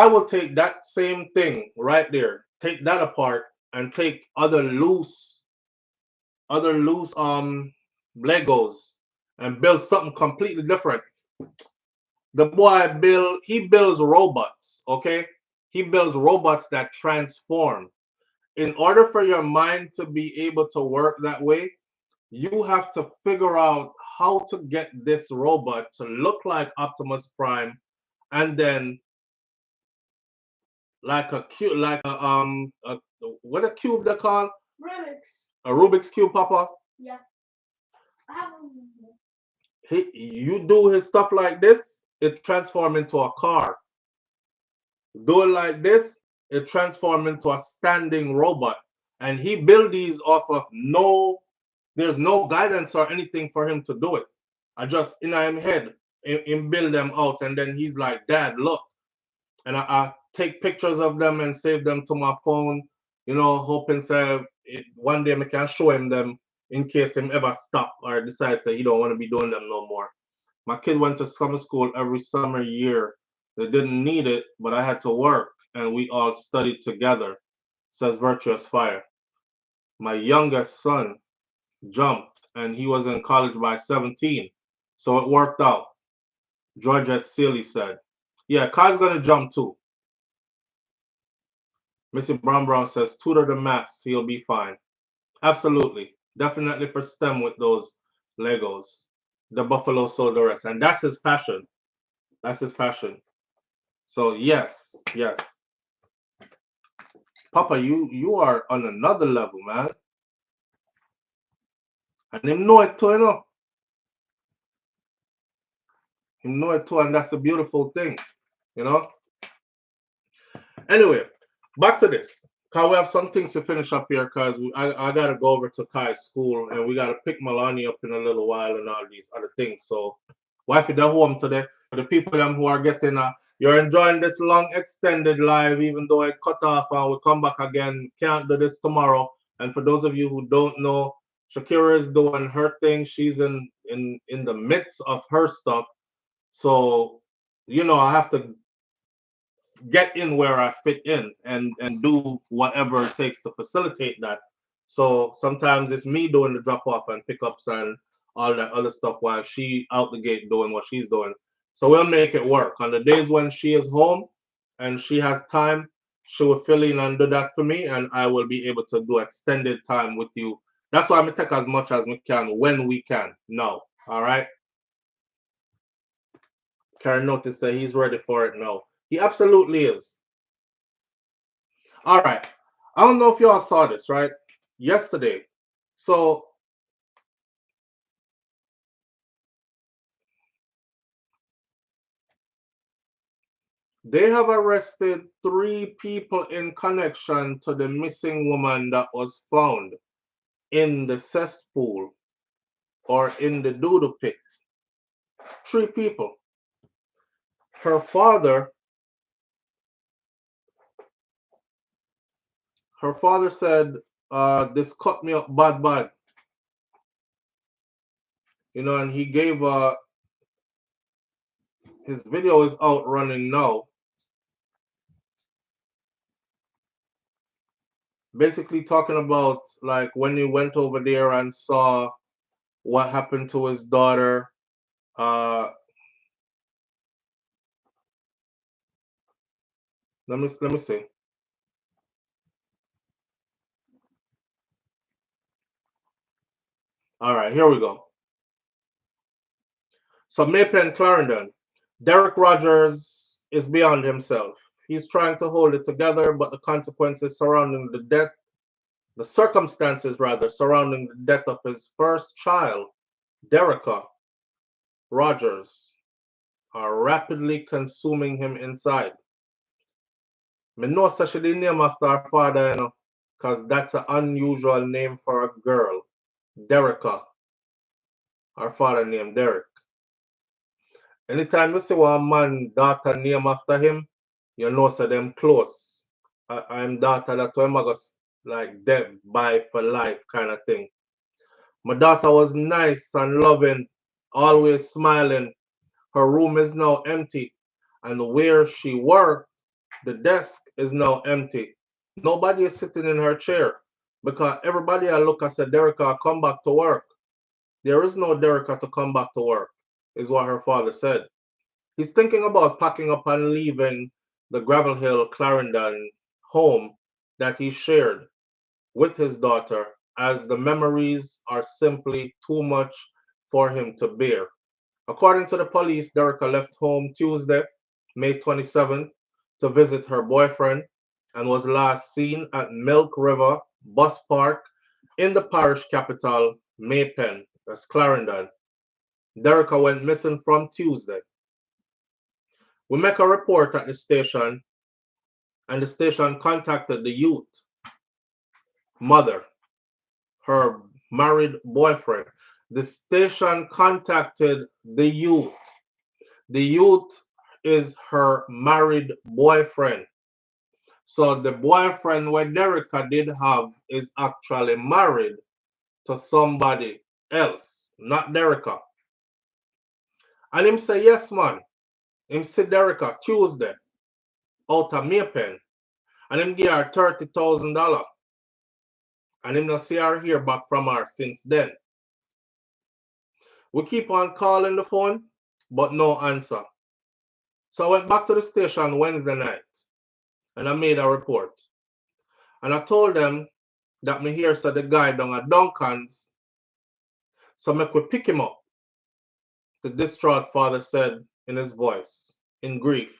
[SPEAKER 1] will take that same thing right there, take that apart, and take other loose Legos and build something completely different. The boy builds robots, okay? He builds robots that transform. In order for your mind to be able to work that way, you have to figure out how to get this robot to look like Optimus Prime, and then like a cube, what a cube they call?
[SPEAKER 3] Rubik's.
[SPEAKER 1] A Rubik's cube, Papa.
[SPEAKER 3] Yeah. I have one.
[SPEAKER 1] You do his stuff like this, it transforms into a car. Do it like this, it transforms into a standing robot. And he build these off of there's no guidance or anything for him to do it. I just in him head, him build them out, and then he's like, Dad, look. And I take pictures of them and save them to my phone, you know, hoping one day I can show him them in case him ever stop or decide that he don't want to be doing them no more. My kid went to summer school every summer year. They didn't need it, but I had to work, and we all studied together, says Virtuous Fire. My youngest son jumped, and he was in college by 17, so it worked out. Georgette Sealy said. Yeah, Kai's going to jump too. Missy Brown says, tutor the maths, he'll be fine. Absolutely. Definitely for STEM with those Legos. The Buffalo Soldiers. And that's his passion. That's his passion. So yes. Papa, you are on another level, man. And him know it too, you know. Him know it too, and that's the beautiful thing, you know. Anyway, back to this. Because we have some things to finish up here, because I got to go over to Kai's school, and we got to pick Milani up in a little while and all these other things. So, wifey, they're home today. For the people them who are getting, you're enjoying this long extended live, even though I cut off and we come back again. Can't do this tomorrow. And for those of you who don't know, Shakira is doing her thing. She's in the midst of her stuff. So, you know, I have to get in where I fit in and do whatever it takes to facilitate that. So sometimes it's me doing the drop off and pickups and all that other stuff while she out the gate doing what she's doing. So we'll make it work. On the days when she is home and she has time, she will fill in and do that for me, and I will be able to do extended time with you. That's why I'm gonna take as much as we can when we can. No. All right. Karen noticed that he's ready for it now. He absolutely is. All right. I don't know if y'all saw this, right? Yesterday. So they have arrested 3 people in connection to the missing woman that was found in the cesspool or in the doodle pit. 3 people. Her father said, this cut me up bad. You know, and he gave his video is out running now. Basically talking about like when he went over there and saw what happened to his daughter. Let me see. All right, here we go. So Maypen Clarendon, Derek Rogers is beyond himself. He's trying to hold it together, but the consequences surrounding the death, the circumstances rather, surrounding the death of his first child, Derkica Rogers, are rapidly consuming him inside. Me know such she didn't name after her father, you know, because that's an unusual name for a girl. Derkica. Her father named Derek. Anytime you see one man daughter name after him, you know so them close. I'm daughter that way I go like them by for life kind of thing. My daughter was nice and loving, always smiling. Her room is now empty, and where she worked, the desk is now empty. Nobody is sitting in her chair because everybody I look and say, Derkica, come back to work. There is no Derkica to come back to work, is what her father said. He's thinking about packing up and leaving the Gravel Hill Clarendon home that he shared with his daughter, as the memories are simply too much for him to bear. According to the police, Derkica left home Tuesday, May 27th, to visit her boyfriend and was last seen at Milk River Bus Park in the parish capital, Maypen, that's Clarendon. Derkica went missing from Tuesday. We make a report at the station, and the station contacted the youth mother, her married boyfriend. The station contacted the youth. The youth is her married boyfriend. So the boyfriend what Derkica did have is actually married to somebody else, not Derkica. And him say, yes, man. Him see Derkica Tuesday out of Maypen. And him give her $30,000. And him not see her hear back from her since then. We keep on calling the phone, but no answer. So I went back to the station Wednesday night and I made a report. And I told them that me here said the guy down at Duncan's, so make we pick him up. The distraught father said in his voice, in grief.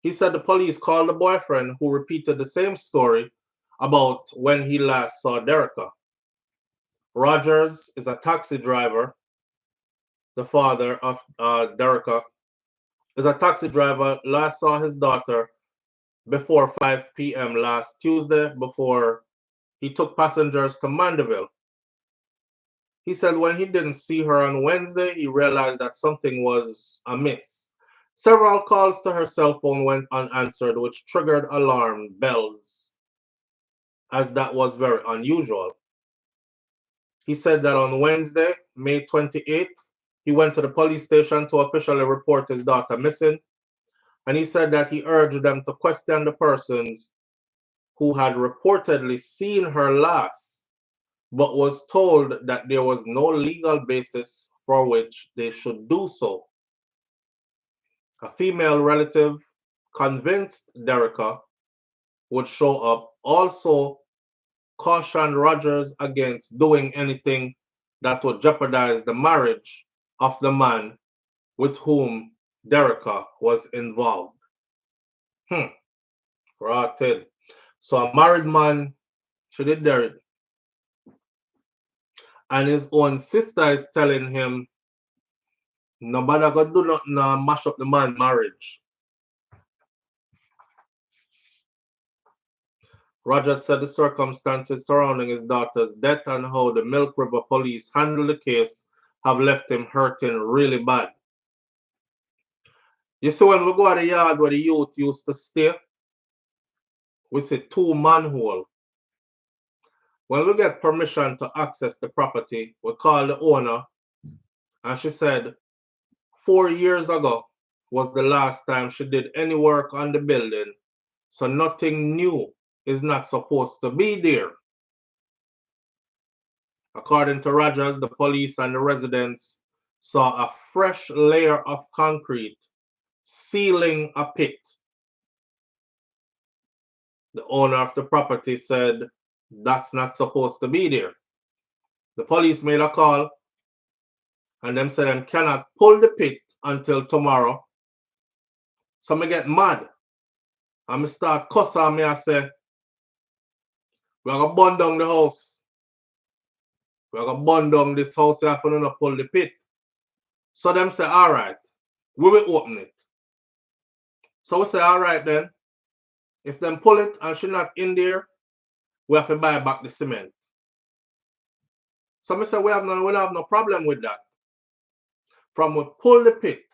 [SPEAKER 1] He said the police called the boyfriend, who repeated the same story about when he last saw Derkica. Rogers is a taxi driver. The father of Derkica is a taxi driver. Last saw his daughter before 5 p.m. last Tuesday, before he took passengers to Mandeville. He said when he didn't see her on Wednesday, he realized that something was amiss. Several calls to her cell phone went unanswered, which triggered alarm bells, as that was very unusual. He said that on Wednesday, May 28th, he went to the police station to officially report his daughter missing, and he said that he urged them to question the persons who had reportedly seen her last, but was told that there was no legal basis for which they should do so. A female relative, convinced Derkica would show up, also cautioned Rogers against doing anything that would jeopardize the marriage of the man with whom Derkica was involved. Rotted. So a married man should have married. And his own sister is telling him, nobody gonna do nothing mash up the man's marriage. Rogers said the circumstances surrounding his daughter's death and how the Milk River police handled the case have left him hurting really bad. You see, when we go to the yard where the youth used to stay, we see 2 manholes. When we get permission to access the property, we call the owner, and she said 4 years ago was the last time she did any work on the building, so nothing new is not supposed to be there. According to Rogers, the police and the residents saw a fresh layer of concrete sealing a pit. The owner of the property said that's not supposed to be there. The police made a call and them said them cannot pull the pit until tomorrow. So me get mad. And me start cuss on me. I say, we're going to burn down the house. We're going to burn down this house if we don't pull the pit. So them say, all right, we will open it. So we say, all right then. If them pull it and she's not in there, we have to buy back the cement. So me say, we don't have no problem with that. From we pull the pit,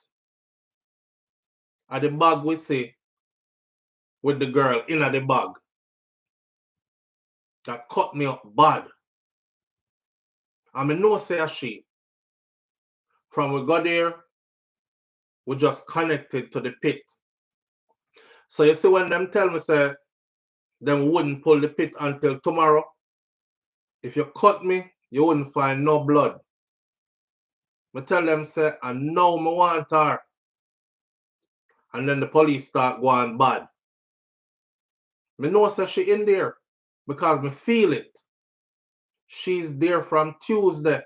[SPEAKER 1] at the bag we see with the girl in the bag. That cut me up bad. And I know say she. From we got there, we just connected to the pit. So you see when them tell me say them wouldn't pull the pit until tomorrow, if you cut me, you wouldn't find no blood. I tell them say, I know me want her. And then the police start going bad. Me know say she in there because me feel it. She's there from Tuesday.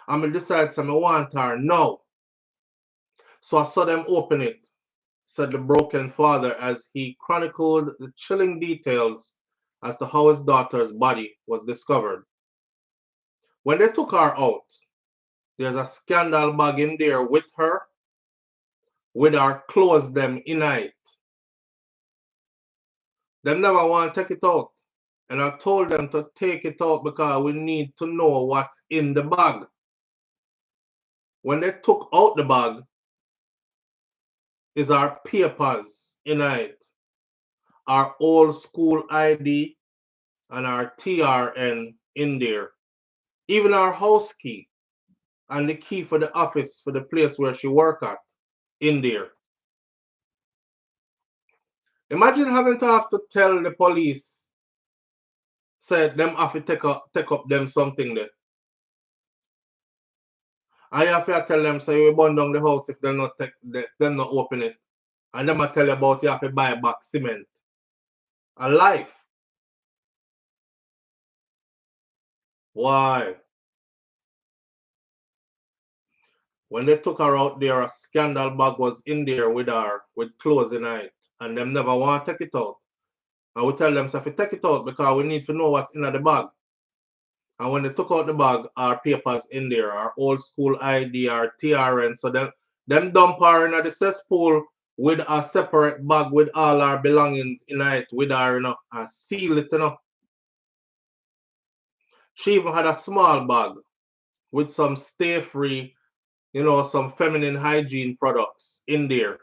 [SPEAKER 1] And me decide say me want her now. So I saw them open it, said the broken father as he chronicled the chilling details as to how his daughter's body was discovered. When they took her out, there's a scandal bag in there with her, with her clothes them in it. Them never want to take it out. And I told them to take it out because we need to know what's in the bag. When they took out the bag, is our papers in it, our old school ID and our TRN in there. Even our house key and the key for the office for the place where she work at in there. Imagine having to have to tell the police, say them have to take up them something there. And you have to tell them, say you burn down the house if them not open it. And them I tell you about you have to buy back cement. A life. Why? When they took her out there, a scandal bag was in there with her, with clothes in it. And them never want to take it out. And we tell them, so if you take it out because we need to know what's in the bag. And when they took out the bag, our papers in there, our old school ID, our TRN, so them dump her in the cesspool with a separate bag with all our belongings in it, with her, you know, and seal it, you know. She even had a small bag with some stay-free, you know, some feminine hygiene products in there.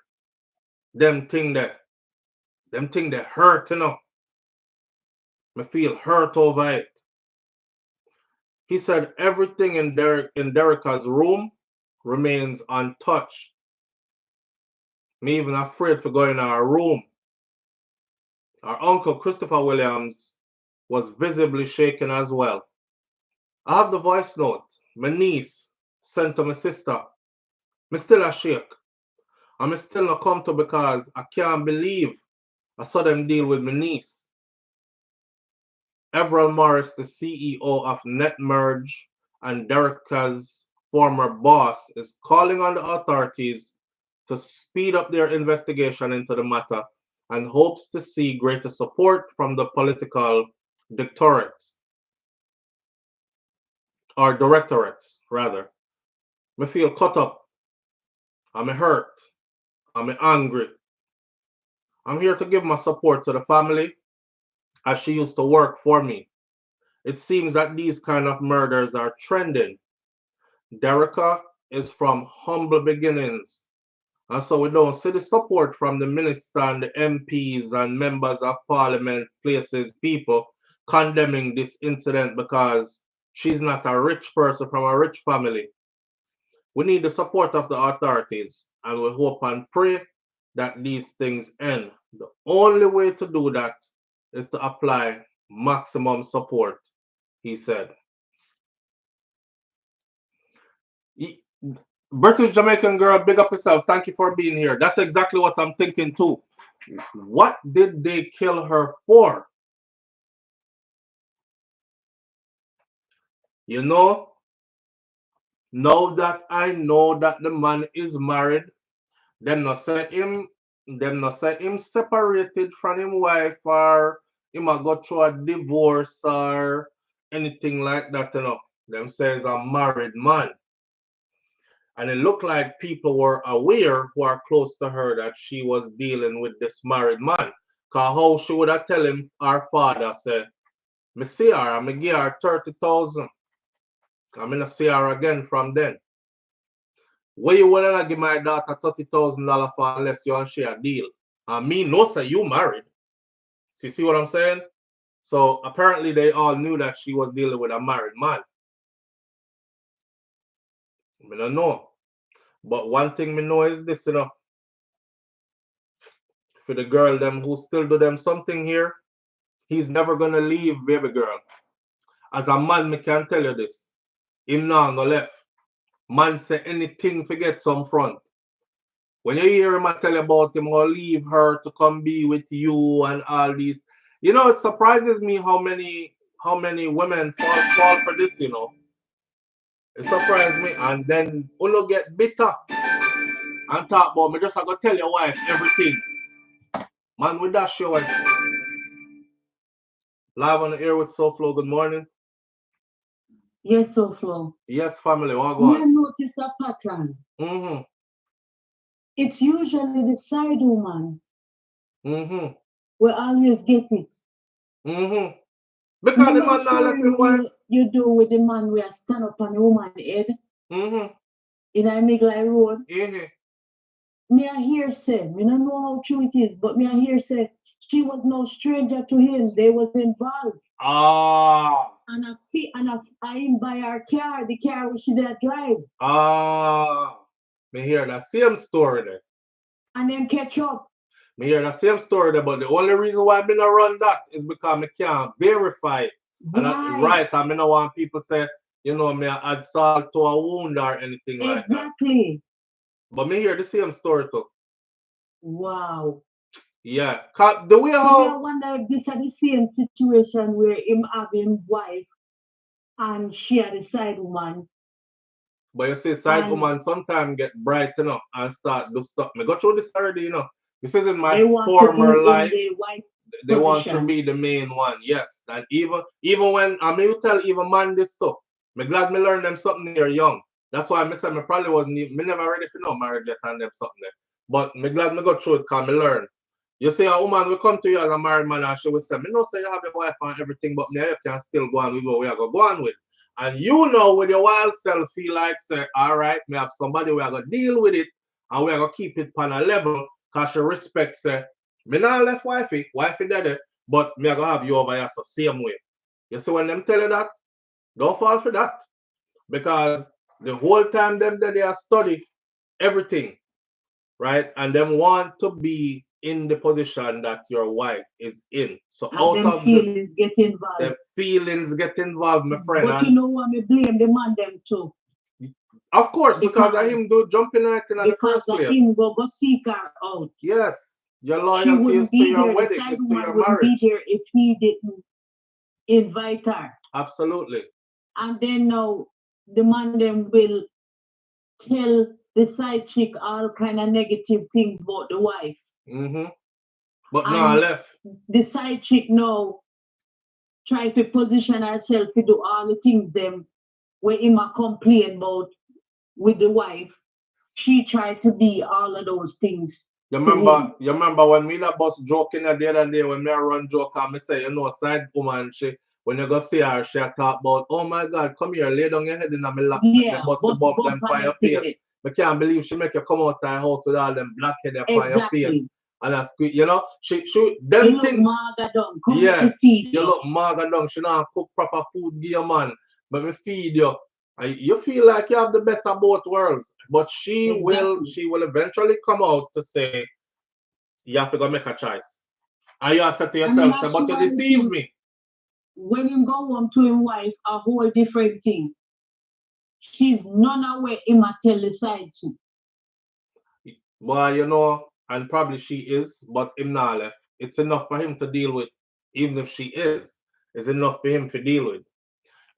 [SPEAKER 1] Them thing they hurt, you know. I feel hurt over it. He said everything in Derkica's room remains untouched. Me even afraid for going in our room. Our uncle Christopher Williams was visibly shaken as well. I have the voice note my niece sent to my sister. Me still a shake. And me still not come to because I can't believe I saw them deal with my niece. Everett Morris, the CEO of NetMerge and Derkica's former boss, is calling on the authorities to speed up their investigation into the matter and hopes to see greater support from the political directorates, or directorates, rather. I feel cut up. I'm hurt. I'm angry. I'm here to give my support to the family as she used to work for me. It seems that these kind of murders are trending. Derkica is from humble beginnings. And so we don't see the support from the minister and the MPs and members of parliament, places, people condemning this incident because she's not a rich person from a rich family. We need the support of the authorities and we hope and pray that these things end. The only way to do that is to apply maximum support, he said. British Jamaican girl, big up yourself. Thank you for being here. That's exactly what I'm thinking too. What did they kill her for? You know, now that I know that the man is married, them not say him separated from him wife or him a go through a divorce or anything like that, you know. Them says a married man. And it looked like people were aware who are close to her that she was dealing with this married man. Cause how she would have tell him her father said, me see her, I'm gonna give her 30,000. I'm gonna see her again from then. Where you wanna give my daughter $30,000 for unless you and she a deal? And me no say you married. See what I'm saying? So apparently they all knew that she was dealing with a married man. I don't know. But one thing me know is this, you know. For the girl them who still do them something here, he's never gonna leave, baby girl. As a man, me can tell you this. Him now no left. Man say anything forget some front. When you hear him I tell you about him or leave her to come be with you and all these, you know, it surprises me how many women fall for this, you know. It surprises me. And then uno get bitter and talk about me just I go tell your wife everything. Man with that show. Live on the air with SouFlo, good morning.
[SPEAKER 4] Yes, SouFlo.
[SPEAKER 1] Yes, family, what go
[SPEAKER 4] You
[SPEAKER 1] on?
[SPEAKER 4] notice a pattern.
[SPEAKER 1] Mm-hmm.
[SPEAKER 4] It's usually the side woman
[SPEAKER 1] Mm-hmm.
[SPEAKER 4] will always get it.
[SPEAKER 1] Mm-hmm. Because the man now left him wife.
[SPEAKER 4] You do with the man where stand up on the woman head
[SPEAKER 1] Mm-hmm.
[SPEAKER 4] in a Miglai Road.
[SPEAKER 1] Mm-hmm.
[SPEAKER 4] Me I hear say, me don't know how true it is, but me I hear say she was no stranger to him. They was involved.
[SPEAKER 1] Ah.
[SPEAKER 4] And I him buy her car, the car which she did drive.
[SPEAKER 1] Ah. Me hear that same story there.
[SPEAKER 4] And then catch up.
[SPEAKER 1] Me hear that same story there, but the only reason why I not run that is because me can't verify it. And right, I mean, I want people say, you know, me add salt to a wound or anything like that.
[SPEAKER 4] Exactly.
[SPEAKER 1] But me hear the same story too.
[SPEAKER 4] Wow.
[SPEAKER 1] Yeah. The way
[SPEAKER 4] how I wonder if this is the same situation where him having wife and she had a side woman.
[SPEAKER 1] But you see, side woman sometimes get bright, you know, and start do stuff. Me go through this already, you know. This isn't my former life. They want to be the main one, yes. And even when I mean you tell even man this stuff, me glad me learn them something there young. That's why I say me probably wasn't even, me never ready for no marriage yet and them something there. But me glad me go through it because me learn. You see a woman will come to you as a married man and she will say, me know say you have your wife and everything, but now you can still go on with what we are go on with. And you know with your wild self feel like say, all right, me have somebody we are gonna deal with it and we are gonna keep it on a level because she respects say, me not left wifey dead, but me are gonna have you over here so same way. You see when them tell you that, don't fall for that. Because the whole time them that they are study everything, right? And them want to be in the position that your wife is in. So
[SPEAKER 4] and
[SPEAKER 1] out of
[SPEAKER 4] feelings get involved.
[SPEAKER 1] The feelings get involved, my friend.
[SPEAKER 4] But you know what, me blame the man them too.
[SPEAKER 1] Of course, because of him do jumping out in the first place.
[SPEAKER 4] Because him go seek her out.
[SPEAKER 1] Yes, your loyalty is to your wedding, is to your marriage.
[SPEAKER 4] Be there if he didn't invite her.
[SPEAKER 1] Absolutely.
[SPEAKER 4] And then now the man them will tell the side chick all kind of negative things about the wife.
[SPEAKER 1] Mm-hmm. But now left.
[SPEAKER 4] The side chick now try to position herself to do all the things them where him a complain about with the wife. She tried to be all of those things.
[SPEAKER 1] You remember when me that boss joking the other day when me run joke and me say, you know, side woman, when you go see her, she talk about, oh my God, come here, lay down your head in my lap,
[SPEAKER 4] yeah,
[SPEAKER 1] bust the bump them on your face. I can't believe she make you come out of her house with all them blackhead on your face. And that's good, you know, them things. Yeah, you look maga down. She not cook proper food, give your man, but me feed you. You feel like you have the best of both worlds, but she will eventually come out to say, you have to go make a choice. And you have said to yourself, say, but you deceived me.
[SPEAKER 4] When you go home to his wife, a whole different thing. She's none aware him a tell the side chick.
[SPEAKER 1] Well, you know, and probably she is, but him not left. It's enough for him to deal with, even if she is. It's enough for him to deal with.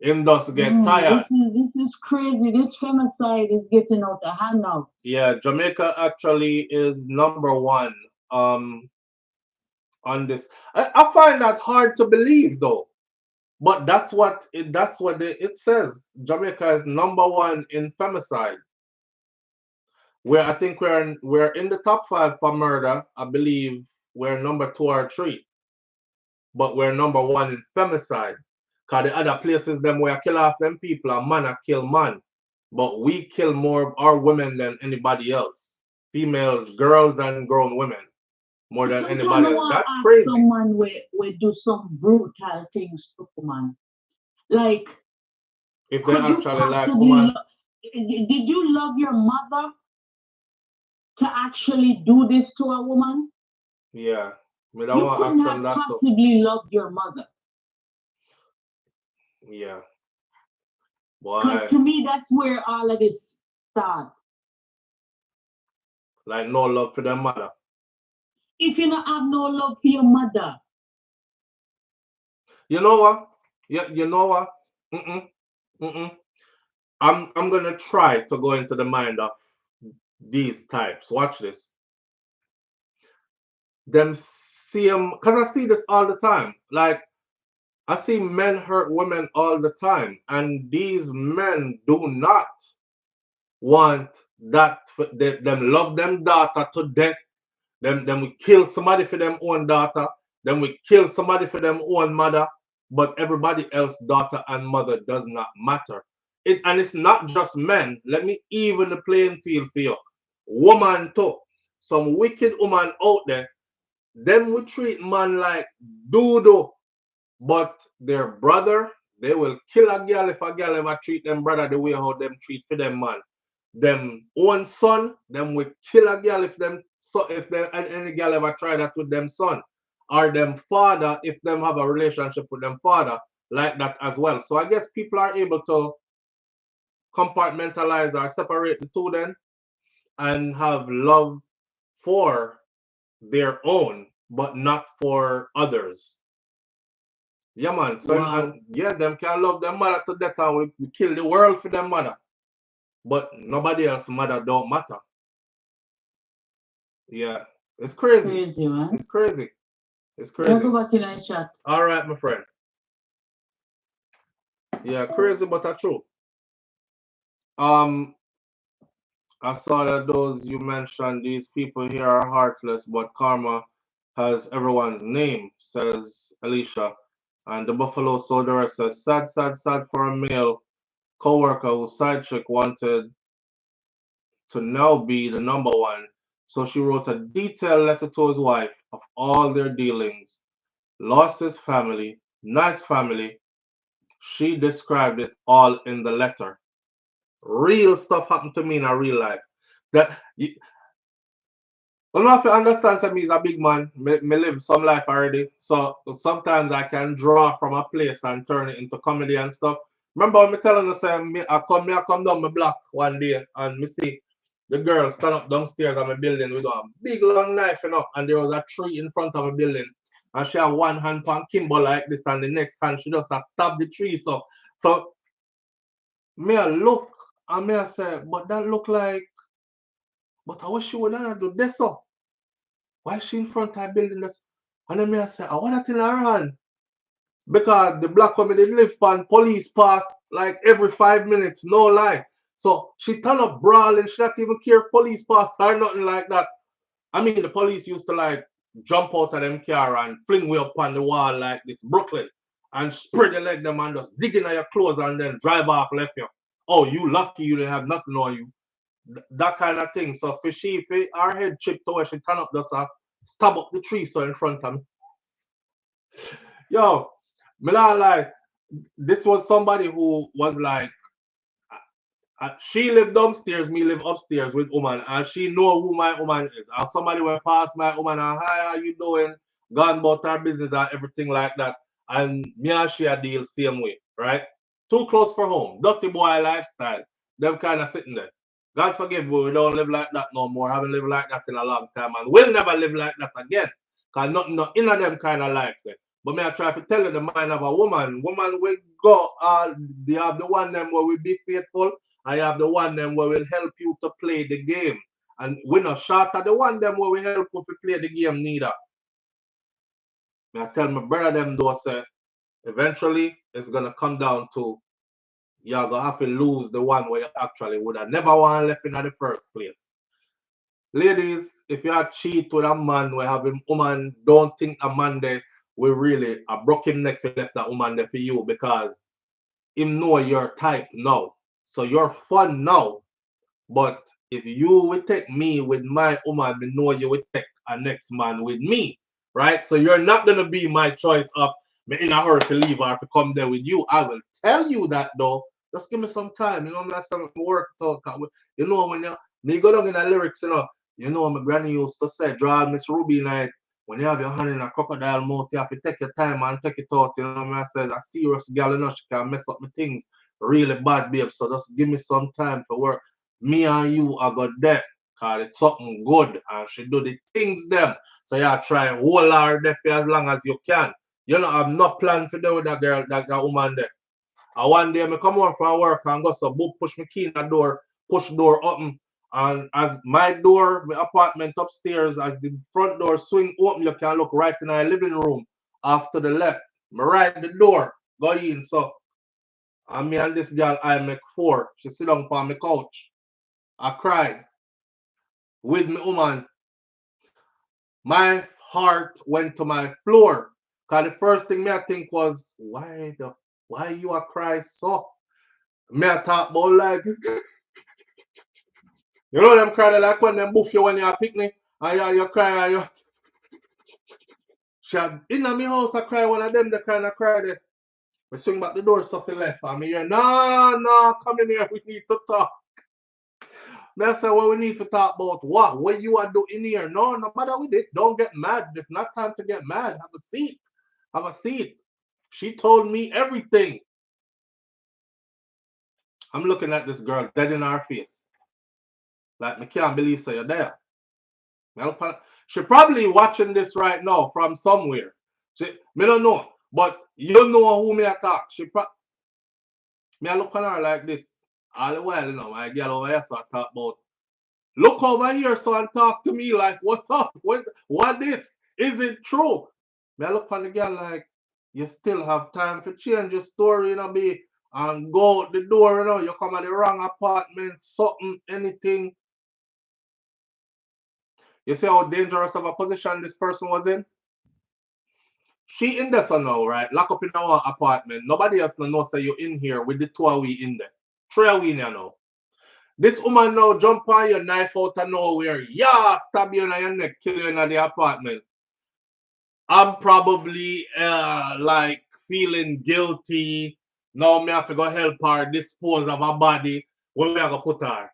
[SPEAKER 1] him does get tired.
[SPEAKER 4] This is crazy. This femicide is getting out of hand now.
[SPEAKER 1] Yeah, Jamaica actually is #1 on this. I find that hard to believe though, but that's what it says. Jamaica is #1 in femicide. Where I think we're in the top 5 for murder. I believe we're #2 or 3, but we're #1 in femicide. Cause the other places them where I kill off them people, a man I kill man, but we kill more of our women than anybody else. Females, girls, and grown women more than
[SPEAKER 4] Sometimes
[SPEAKER 1] anybody
[SPEAKER 4] I
[SPEAKER 1] else.
[SPEAKER 4] want
[SPEAKER 1] That's
[SPEAKER 4] to ask
[SPEAKER 1] crazy.
[SPEAKER 4] someone we do some brutal things to woman. Like,
[SPEAKER 1] If they
[SPEAKER 4] could you
[SPEAKER 1] actually like
[SPEAKER 4] possibly
[SPEAKER 1] woman,
[SPEAKER 4] did you love your mother to actually do this to a woman?
[SPEAKER 1] yeah. I
[SPEAKER 4] You
[SPEAKER 1] don't want to
[SPEAKER 4] could
[SPEAKER 1] ask them
[SPEAKER 4] not
[SPEAKER 1] that too.
[SPEAKER 4] possibly love your mother.
[SPEAKER 1] Yeah.
[SPEAKER 4] Because
[SPEAKER 1] Boy,
[SPEAKER 4] to me, that's where all of this starts.
[SPEAKER 1] like no love for their mother.
[SPEAKER 4] If you don't have no love for your mother,
[SPEAKER 1] You know what? Yeah, you know what? I'm gonna try to go into the mind of these types. Watch this. Them see them, because I see this all the time. Like I see men hurt women all the time, and these men do not want that. Them love them daughter to death. Them we kill somebody for them own daughter. Then we kill somebody for them own mother. But everybody else daughter and mother does not matter. And it's not just men. Let me even the playing field for you. Woman too. Some wicked woman out there. Them we treat man like doodoo. But their brother, they will kill a girl if a girl ever treat them brother the way how them treat for them man. Them own son, them will kill a girl if them so if them and any girl ever try that with them son. Or them father if them have a relationship with them father like that as well. So I guess people are able to compartmentalize or separate the two then and have love for their own but not for others. Yeah, man. So
[SPEAKER 4] wow.
[SPEAKER 1] and yeah, them can love their mother to death and we kill the world for their mother. But nobody else mother don't matter. Yeah. It's crazy.
[SPEAKER 4] Crazy, man.
[SPEAKER 1] It's crazy. It's
[SPEAKER 4] I'll
[SPEAKER 1] crazy.
[SPEAKER 4] go back in and chat.
[SPEAKER 1] All right, my friend. Yeah, crazy but true. I saw that those you mentioned, these people here are heartless, but karma has everyone's name, says Alicia. And the Buffalo Soldier says, sad, sad, sad for a male co-worker whose side chick wanted to now be the #1. So she wrote a detailed letter to his wife of all their dealings. Lost his family, nice family. She described it all in the letter. Real stuff happened to me in a real life. That you don't know if you understand, so me is a big man. Me live some life already. So sometimes I can draw from a place and turn it into comedy and stuff. Remember when me telling you, say, I come down my block one day and me see the girl stand up downstairs on my building with a big long knife, and there was a tree in front of my building. And she had one hand on Kimbo like this, and the next hand she just stab the tree. So me I look and me I say, but that look like, but I wish she would not do this so. Why is she in front of her building this? And then me I say, I want that in her hand. Because the black woman they live on police pass like every 5 minutes, no lie. So she turn up brawling, she not even care if police pass or nothing like that. I mean the police used to like jump out of them car and fling way up on the wall like this Brooklyn and spread your leg them and just dig in your clothes and then drive off left you. Oh, you lucky you didn't have nothing on you. That kind of thing. So for she, if her head chipped to where she turn up just stab up the tree so in front of me. Yo, me not like this was somebody who was like she lived downstairs, me live upstairs with woman, and she know who my woman is. And somebody went past my woman and hi, how you doing? Gone about her business and everything like that. And me and she a deal same way, right? Too close for home. Dirty boy lifestyle. Them kind of sitting there. God forgive we don't live like that no more. Haven't lived like that in a long time and we'll never live like that again. Cause nothing in them kind of life there. But may I try to tell you the mind of a woman. Woman will go, you have the one them where we be faithful, and you have the one them where will help you to play the game. And we're not short of the one them where we help you to play the game neither. May I tell my brother them though, say, eventually it's gonna come down to you're gonna have to lose the one where you actually would have never want left in the first place. Ladies, if you are cheat with a man, we have a woman, don't think a man there will really a broke him neck to left that woman there for you because him know your type now. So you're fun now. But if you will take me with my woman, we know you will take a next man with me. Right? So you're not gonna be my choice of me in a hurry to leave or to come there with you. I will tell you that though. Just give me some time. You know, I'm not some work talk. You know, when you me go down in the lyrics, you know, my granny used to say, draw Miss Ruby night. When you have your hand in a crocodile mouth, you have to take your time and take it out. You know, I says a serious girl, you know, she can mess up my things really bad, babe. So just give me some time for work. Me and you are got there. Cause it's something good and she do the things them. So you try hold her there for as long as you can. You know, I've not planned for do with that girl, that woman there. And one day I come home from work and go so boop, push my key in the door, push door open. And as my door, my apartment upstairs, as the front door swing open, you can look right in our living room off to the left. Me right the door, go in. So and me and this girl I make four. She sit down on my couch. I cried with me woman. My heart went to my floor. Cause the first thing me I think was, why you are cry so? Me I talk about like you know them cry like when them buff you when you're a picnic and you cry and you she in my house I cry one of them the kind of cry there. We swing back the door something left and me hear no come in here we need to talk. Me I say what we need to talk about what you are doing here. No matter with it. Don't get mad. It's not time to get mad. Have a seat. Have a seat. She told me everything. I'm looking at this girl dead in her face. Like, I can't believe so you're there. She probably watching this right now from somewhere. Me don't know. But you know who me attack. Me I look on her like this. All the while, you know, my girl over here so I talk about. Look over here so and talk to me like, what's up? What this? Is it true? Me I look on the girl like, you still have time to change your story, you know, be and go out the door, you know, you come at the wrong apartment, something, anything. You see how dangerous of a position this person was in? She in there so now, right? Lock up in our apartment. Nobody else no know say you in here with the two of we in there. Three of we in there now. This woman now jump on your knife out of nowhere. Yeah, stab you in your neck, kill you in the apartment. I'm probably like feeling guilty. Now me have to go help her dispose of her body. Where we are gonna put her?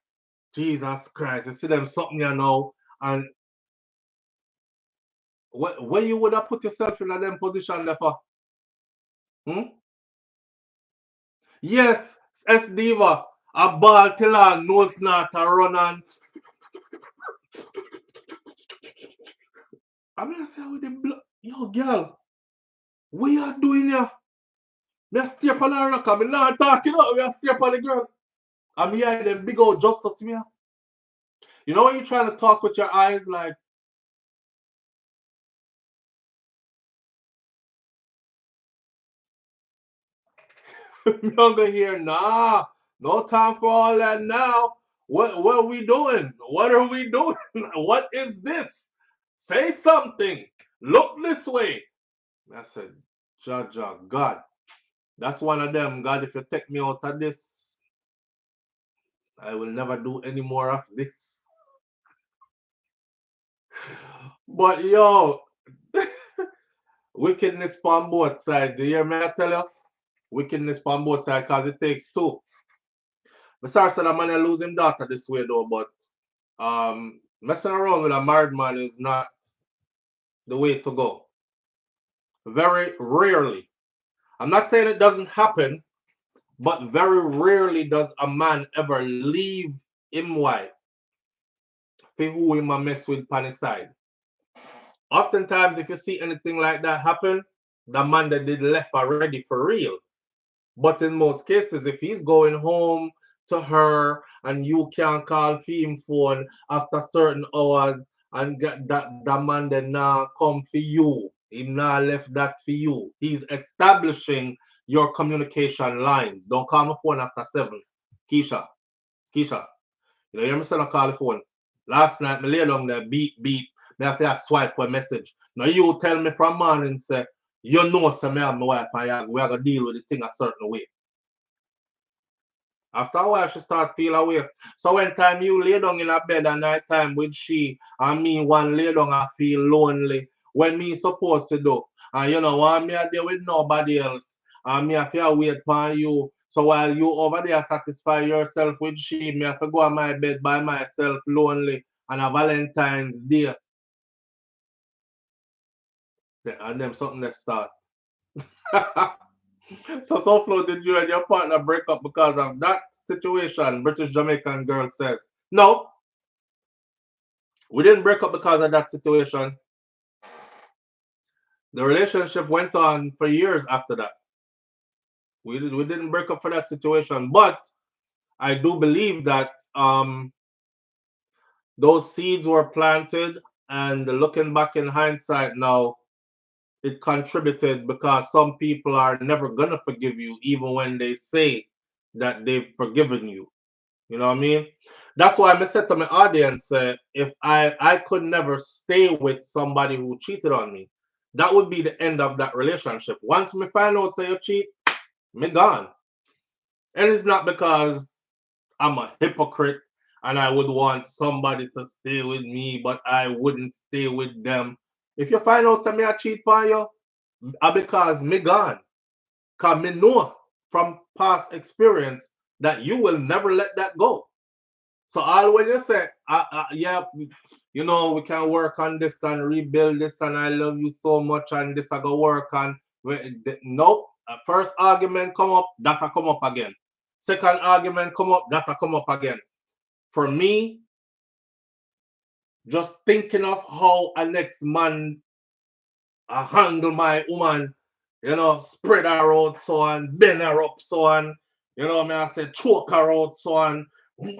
[SPEAKER 1] Jesus Christ, you see them something you know, and where you would have put yourself in a them position there for? Yes, S Diva, a ball till her nose not a run on. I mean I say with the blood, yo girl, what you doing here? Me stay upon her rock, I'm not talking up, me stay upon the girl. I'm here them big old justice me. You know when you're trying to talk with your eyes like me gonna hear, nah, no time for all that now. What are we doing? What are we doing? What is this? Say something. Look this way. I said, Judge God. That's one of them. God, if you take me out of this, I will never do any more of this. But yo, wickedness on both sides. You hear me? I tell you, wickedness on both sides because it takes two. I'm sorry that a man lose his daughter this way though, but messing around with a married man is not the way to go. Very rarely. I'm not saying it doesn't happen, but very rarely does a man ever leave him wife for who him a mess with on his side. Oftentimes, if you see anything like that happen, the man that did left already for real. But in most cases, if he's going home to her and you can't call him phone after certain hours and get that man then now come for you, he now left that for you. He's establishing your communication lines. Don't call my phone after 7. Keisha, Keisha, you know, you saying I call the phone. Last night, me lay down there, beep, beep. Me have to swipe a message. Now you tell me from morning, say, you know, say me and my wife, and we are going to deal with the thing a certain way. After a while, she start feel away. So when time you lay down in a bed at night time with she and me one lay down and feel lonely, when me supposed to do, and you know, while me are there with nobody else, and me have to wait for you. So while you over there satisfy yourself with she, me have to go on my bed by myself lonely on a Valentine's Day. And them something that start. So SouFlo, did you and your partner break up because of that situation? British Jamaican girl says. No, we didn't break up because of that situation. The relationship went on for years after that. We didn't break up for that situation, but I do believe that those seeds were planted, and looking back in hindsight now, it contributed because some people are never gonna forgive you even when they say that they've forgiven you. You know what I mean? That's why I said to my audience, if I could never stay with somebody who cheated on me, that would be the end of that relationship. Once me find out say you cheat, me gone. And it's not because I'm a hypocrite and I would want somebody to stay with me, but I wouldn't stay with them. If you find out say me I cheat on you, because me gone. Because me know from past experience that you will never let that go. So all when you say, yeah, you know, we can work on this and rebuild this, and I love you so much, and this I go work on. Nope. First argument come up, that I come up again. Second argument come up, that I come up again. For me, just thinking of how a next man handle my woman, you know, spread her out so on, bend her up so on, you know, me I say choke her out so on,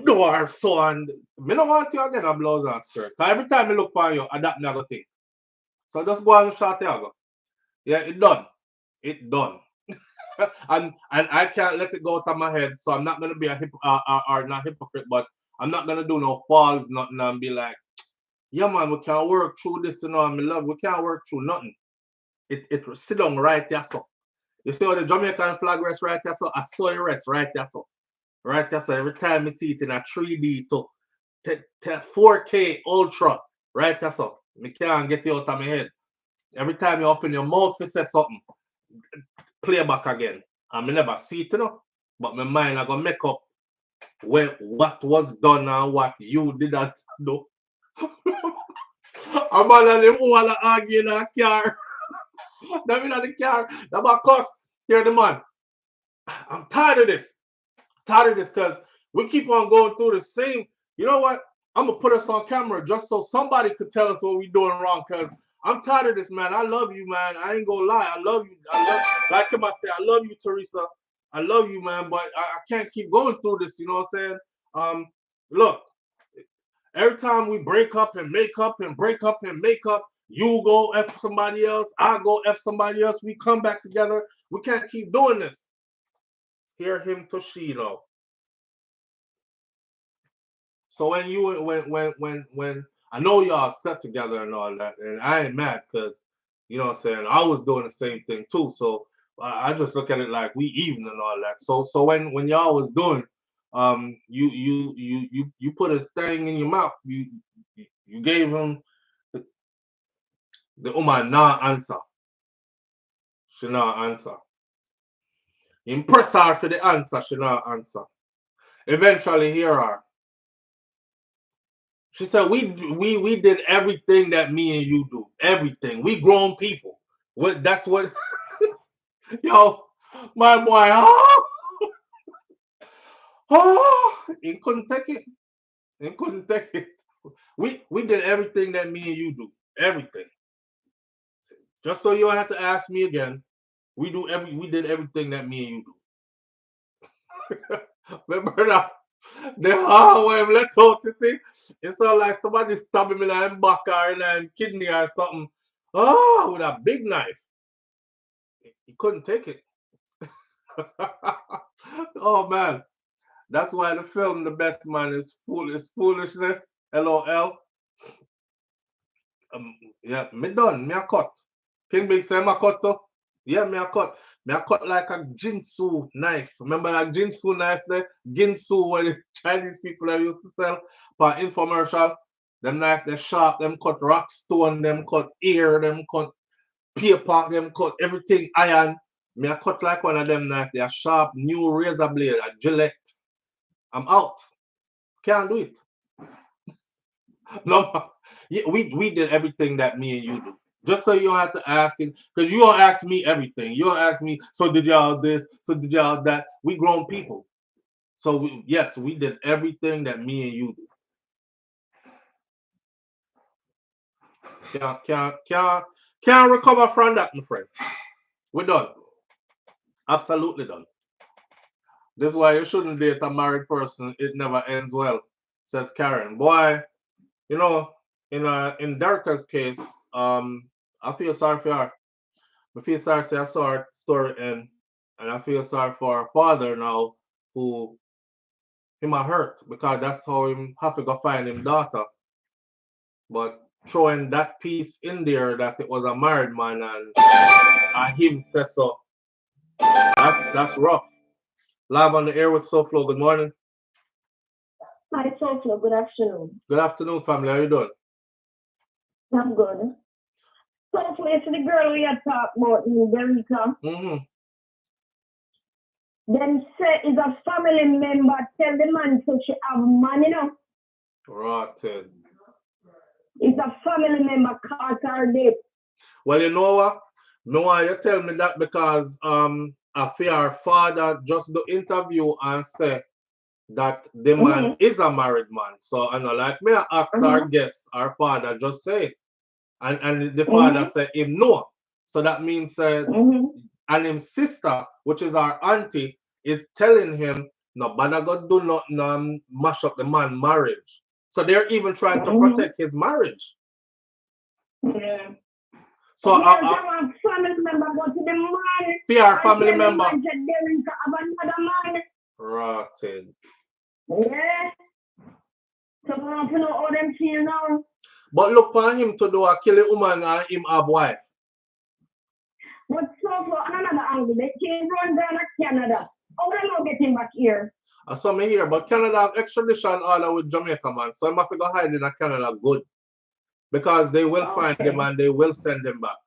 [SPEAKER 1] do her so on. Me don't want you again a blouse and skirt. Cause every time I look for you, that me I go think. So just go and short here go. Yeah, it done. It done. and I can't let it go out of my head. So I'm not gonna be a or not hypocrite, but I'm not gonna do no falls, nothing, and be like, yeah man, we can't work through this, you know, and me love, we can't work through nothing. It sit down right there, so. You see how the Jamaican flag rests right there, so I saw it rest right there, so. Right there, so every time you see it in a 3D too. 4K Ultra, right there, so. Me can't get it out of my head. Every time you open your mouth, you say something, play back again. And me never see it, you know. But my mind I gonna make up when what was done and what you didn't do. A man and him wanna argue in a car. That mean in the car. That about cost. Hear the man. I'm tired of this. Tired of this because we keep on going through the same. You know what? I'm gonna put us on camera just so somebody could tell us what we doing wrong. Because I'm tired of this, man. I love you, man. I ain't gonna lie. I love you. Like him, I say, I love you, Teresa. I love you, man. But I can't keep going through this. You know what I'm saying? Look, every time we break up and make up and break up and make up, you go F somebody else, I go F somebody else. We come back together. We can't keep doing this. Hear him, Toshino. So when I know y'all slept together and all that, and I ain't mad because you know what I'm saying, I was doing the same thing too. So I just look at it like we even and all that. So when y'all was doing, you put a thing in your mouth. You gave him the woman not answer. She not answer. Impress her for the answer. She not answer. Eventually hear her. She said, we did everything that me and you do. Everything. We grown people. That's what yo, my boy, he couldn't take it. He couldn't take it. We did everything that me and you do. Everything. Just so you don't have to ask me again, we did everything that me and you do. Remember that? The hard way I'm let out, you see? It's all like somebody stabbing me in the back or in the kidney or something. Oh, with a big knife. He couldn't take it. Oh man. That's why the film The Best Man is foolishness. LOL. Yeah, me done. Me a cut. King Big say me a cut too. Yeah, me a cut. Me a cut like a Jinsu knife. Remember that Jinsu knife there? Ginsu, where the Chinese people are used to sell for infomercial. Them knife, they sharp, them cut rock stone, them cut ear, them cut paper, them cut everything iron. Me a cut like one of them knife. They are sharp, new razor blade, a Gillette. I'm out. Can't do it. No, yeah, we did everything that me and you do. Just so you don't have to ask it, because you don't ask me everything. You don't ask me, so did y'all this, so did y'all that. We grown people. So yes, we did everything that me and you do. Can't recover from that, my friend. We're done. Absolutely done. This is why you shouldn't date a married person. It never ends well, says Karen. Boy, you know, in Derkica's case, I feel sorry for her. I feel sorry for her story and I feel sorry for her father now, who him a hurt because that's how him have to go find him daughter. But throwing that piece in there that it was a married man and him says so, that's rough. Live on the air with SouFlo. Good morning.
[SPEAKER 3] Hi, SouFlo. Good afternoon.
[SPEAKER 1] Good afternoon, family. How you doing?
[SPEAKER 3] I'm good. SouFlo, it's the girl we had talked about in Derkica.
[SPEAKER 1] Mm-hmm.
[SPEAKER 3] Then say is a family member tell the man so she have money, you know.
[SPEAKER 1] Rotten.
[SPEAKER 3] It's a family member caught her dead.
[SPEAKER 1] Well, you know what? No why you tell me that because I fear our father just do interview and say that the man is a married man. So I know like me I ask our guest, our father just say it. And the father said him no. So that means and his sister, which is our auntie, is telling him no bother go do not mash up the man marriage. So they're even trying to protect his marriage.
[SPEAKER 3] Yeah.
[SPEAKER 1] So
[SPEAKER 3] family member go to the man.
[SPEAKER 1] PR family member. Rotten.
[SPEAKER 3] Yeah. So we want to know how them feel now.
[SPEAKER 1] But look for him to do a kill a woman and him have wife.
[SPEAKER 3] But so for another angle, they came run down to Canada. How they not get him back here?
[SPEAKER 1] I saw me here, but Canada have extradition order with Jamaica, man. So I'm have to go hide in Canada good. Because they will find him and they will send him back.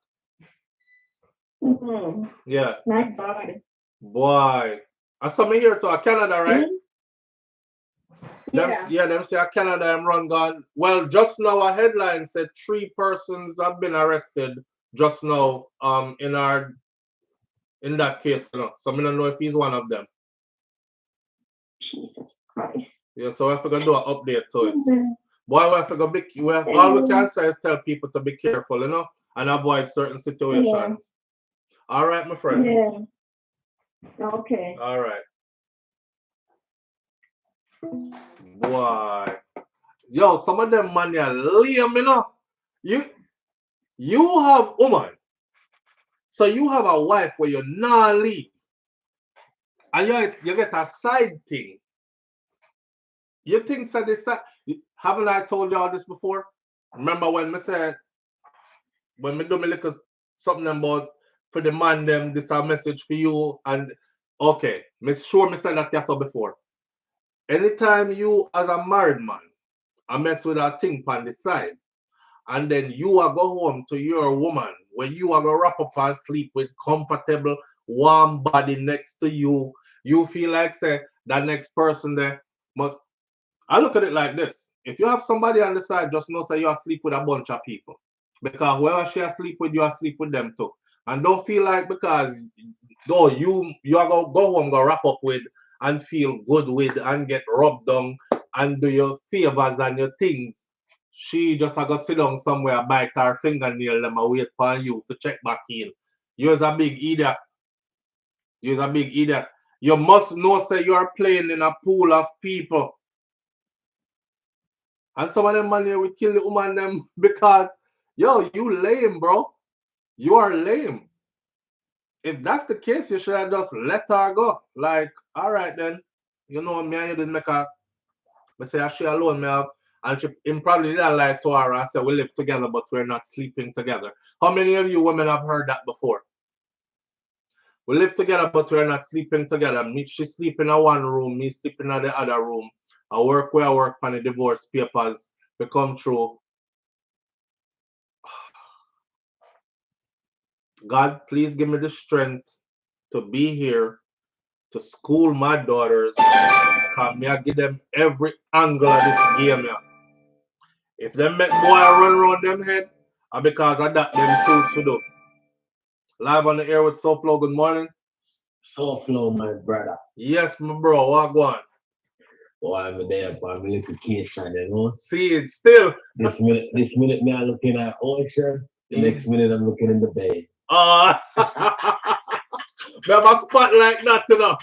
[SPEAKER 1] Yeah.
[SPEAKER 3] My God.
[SPEAKER 1] Boy. I saw me here to Canada, right?
[SPEAKER 3] Yeah.
[SPEAKER 1] Them say Canada I'm run gone. Well, just now a headline said 3 persons have been arrested just now in that case, you know. So I don't know if he's one of them.
[SPEAKER 3] Jesus Christ.
[SPEAKER 1] Yeah, so we have to go do an update to it. Boy, we have to go all we can say is tell people to be careful, you know, and avoid certain situations. Yeah. All right, my friend.
[SPEAKER 3] Yeah. Okay.
[SPEAKER 1] All right. Boy. Yo, some of them man are lame, you know. You have woman. So you have a wife where you're not leave. And you get a side thing. You think so this haven't I told y'all this before? Remember when me said when me do me little something about for the man them this a message for you and okay, me sure me said that yes before. Anytime you as a married man I mess with a thing on the side and then you are go home to your woman where you are gonna wrap up and sleep with comfortable warm body next to you, you feel like say that next person there must. I look at it like this. If you have somebody on the side, just know say you asleep with a bunch of people. Because whoever she asleep with, you asleep with them too. And don't feel like because though you are gonna go home, go wrap up with and feel good with and get rubbed on and do your favors and your things. she just a go sit down somewhere, bite her fingernail, them a wait for you to check back in. You're a big idiot. You're a big idiot. You must know, say you are playing in a pool of people. And some of them man here will kill the woman them because, yo, you lame, bro. You are lame. If that's the case, you should have just let her go. Like, all right then. You know, me and you didn't make a, I say, she alone, me have, and she him probably didn't lie to her and say, we live together, but we're not sleeping together. How many of you women have heard that before? We live together, but we're not sleeping together. Me, she sleep in a one room, me sleeping in the other room. I work where I work on the divorce papers become true. God, please give me the strength to be here to school my daughters. Because me I give them every angle of this game here. If them make boy run around them head, and because of that, them choose to do. Live on the air with SouFLo, good morning.
[SPEAKER 5] SouFLo, my brother.
[SPEAKER 1] Yes, my bro, what go on?
[SPEAKER 5] Oh, I'm there for my vacation, you know.
[SPEAKER 1] See it still.
[SPEAKER 5] This minute me I'm looking at ocean. The next minute I'm looking in the bay.
[SPEAKER 1] We have a spot like that, you know.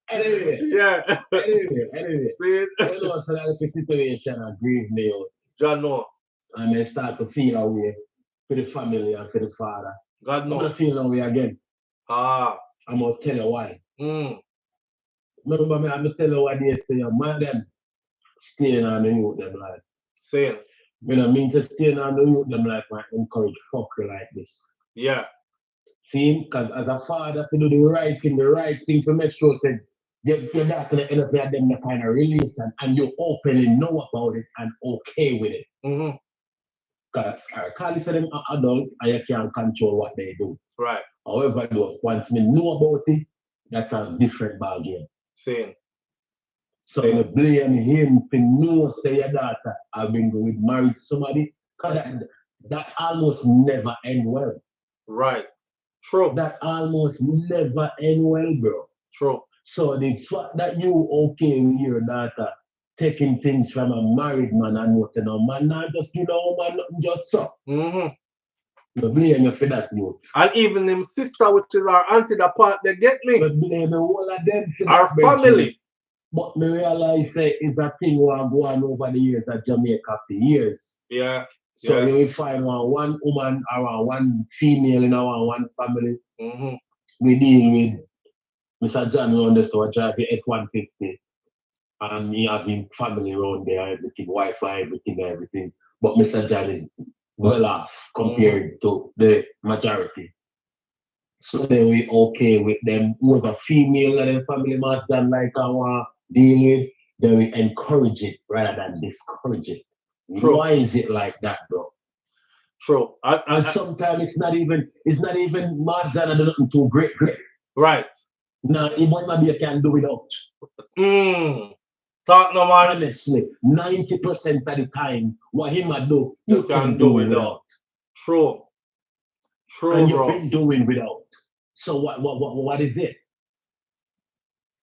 [SPEAKER 5] Anyway.
[SPEAKER 1] Yeah.
[SPEAKER 5] Anyway.
[SPEAKER 1] See it?
[SPEAKER 5] You know, so that the situation I grieve me out.
[SPEAKER 1] God know.
[SPEAKER 5] And I start to feel away for the family and for the father.
[SPEAKER 1] God know.
[SPEAKER 5] I'm gonna feel away again. I'm gonna tell you why. Remember me, I'm gonna tell you what they say, man, them staying on the youth them life.
[SPEAKER 1] Saying.
[SPEAKER 5] You know, mean to stay on the youth them life and encourage fuckery like this.
[SPEAKER 1] Yeah.
[SPEAKER 5] See, because as a father, to do the right thing to make sure that you're not going to end up with them the kind of release and you openly know about it and okay with it. Because Carly said them are adults and you can't control what they do.
[SPEAKER 1] Right.
[SPEAKER 5] However, once me know about it, that's a different ballgame.
[SPEAKER 1] Same.
[SPEAKER 5] So you blame him to know say your daughter have been with married somebody, because that almost never end well.
[SPEAKER 1] Right. True.
[SPEAKER 5] That almost never end well, bro.
[SPEAKER 1] True.
[SPEAKER 5] So the fact that you okay with your daughter taking things from a married man and not saying, no man, not just give no man nothing just so. You blame you for that, you.
[SPEAKER 1] And even them sister, which is our auntie, the part they get me.
[SPEAKER 5] But blame the whole of them for
[SPEAKER 1] our family.
[SPEAKER 5] But me realize say it's a thing we are going over the years at Jamaica for years.
[SPEAKER 1] Yeah.
[SPEAKER 5] So you will find one woman or one female in our one family. We deal with Mr. John around there, so I drive the F-150. And he having family around there, everything, Wi-Fi, everything. But Mr. John is well off compared to the majority. So then we okay with them. Whoever female in their family must than like our deal with, then we encourage it rather than discourage it. True. Why is it like that, bro?
[SPEAKER 1] True.
[SPEAKER 5] And sometimes it's not even much than nothing too great.
[SPEAKER 1] Right.
[SPEAKER 5] Now, it might be you can do without.
[SPEAKER 1] Talk no man.
[SPEAKER 5] Honestly, 90% of the time, what he might do,
[SPEAKER 1] you can do without. True. True,
[SPEAKER 5] and
[SPEAKER 1] bro.
[SPEAKER 5] You've been doing without. So what is it?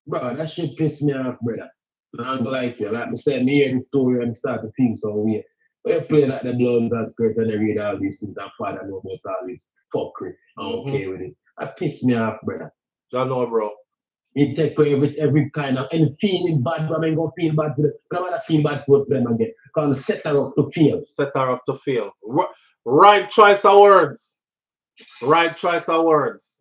[SPEAKER 5] Bro, that shit piss me off, brother. I'm like you. Like I said, me hear the story and start to think so weird. But you play like the bloods and skirts and they read all these things and father know about all this fuckery. I'm okay with it. That piss me off, brother.
[SPEAKER 1] I know, bro.
[SPEAKER 5] It take away every kind of any feeling bad, but I'm gonna feel bad for them. But I'm gonna feel bad for them again. Because set her up to feel.
[SPEAKER 1] Set her up to feel. Right choice of words. Right choice of words.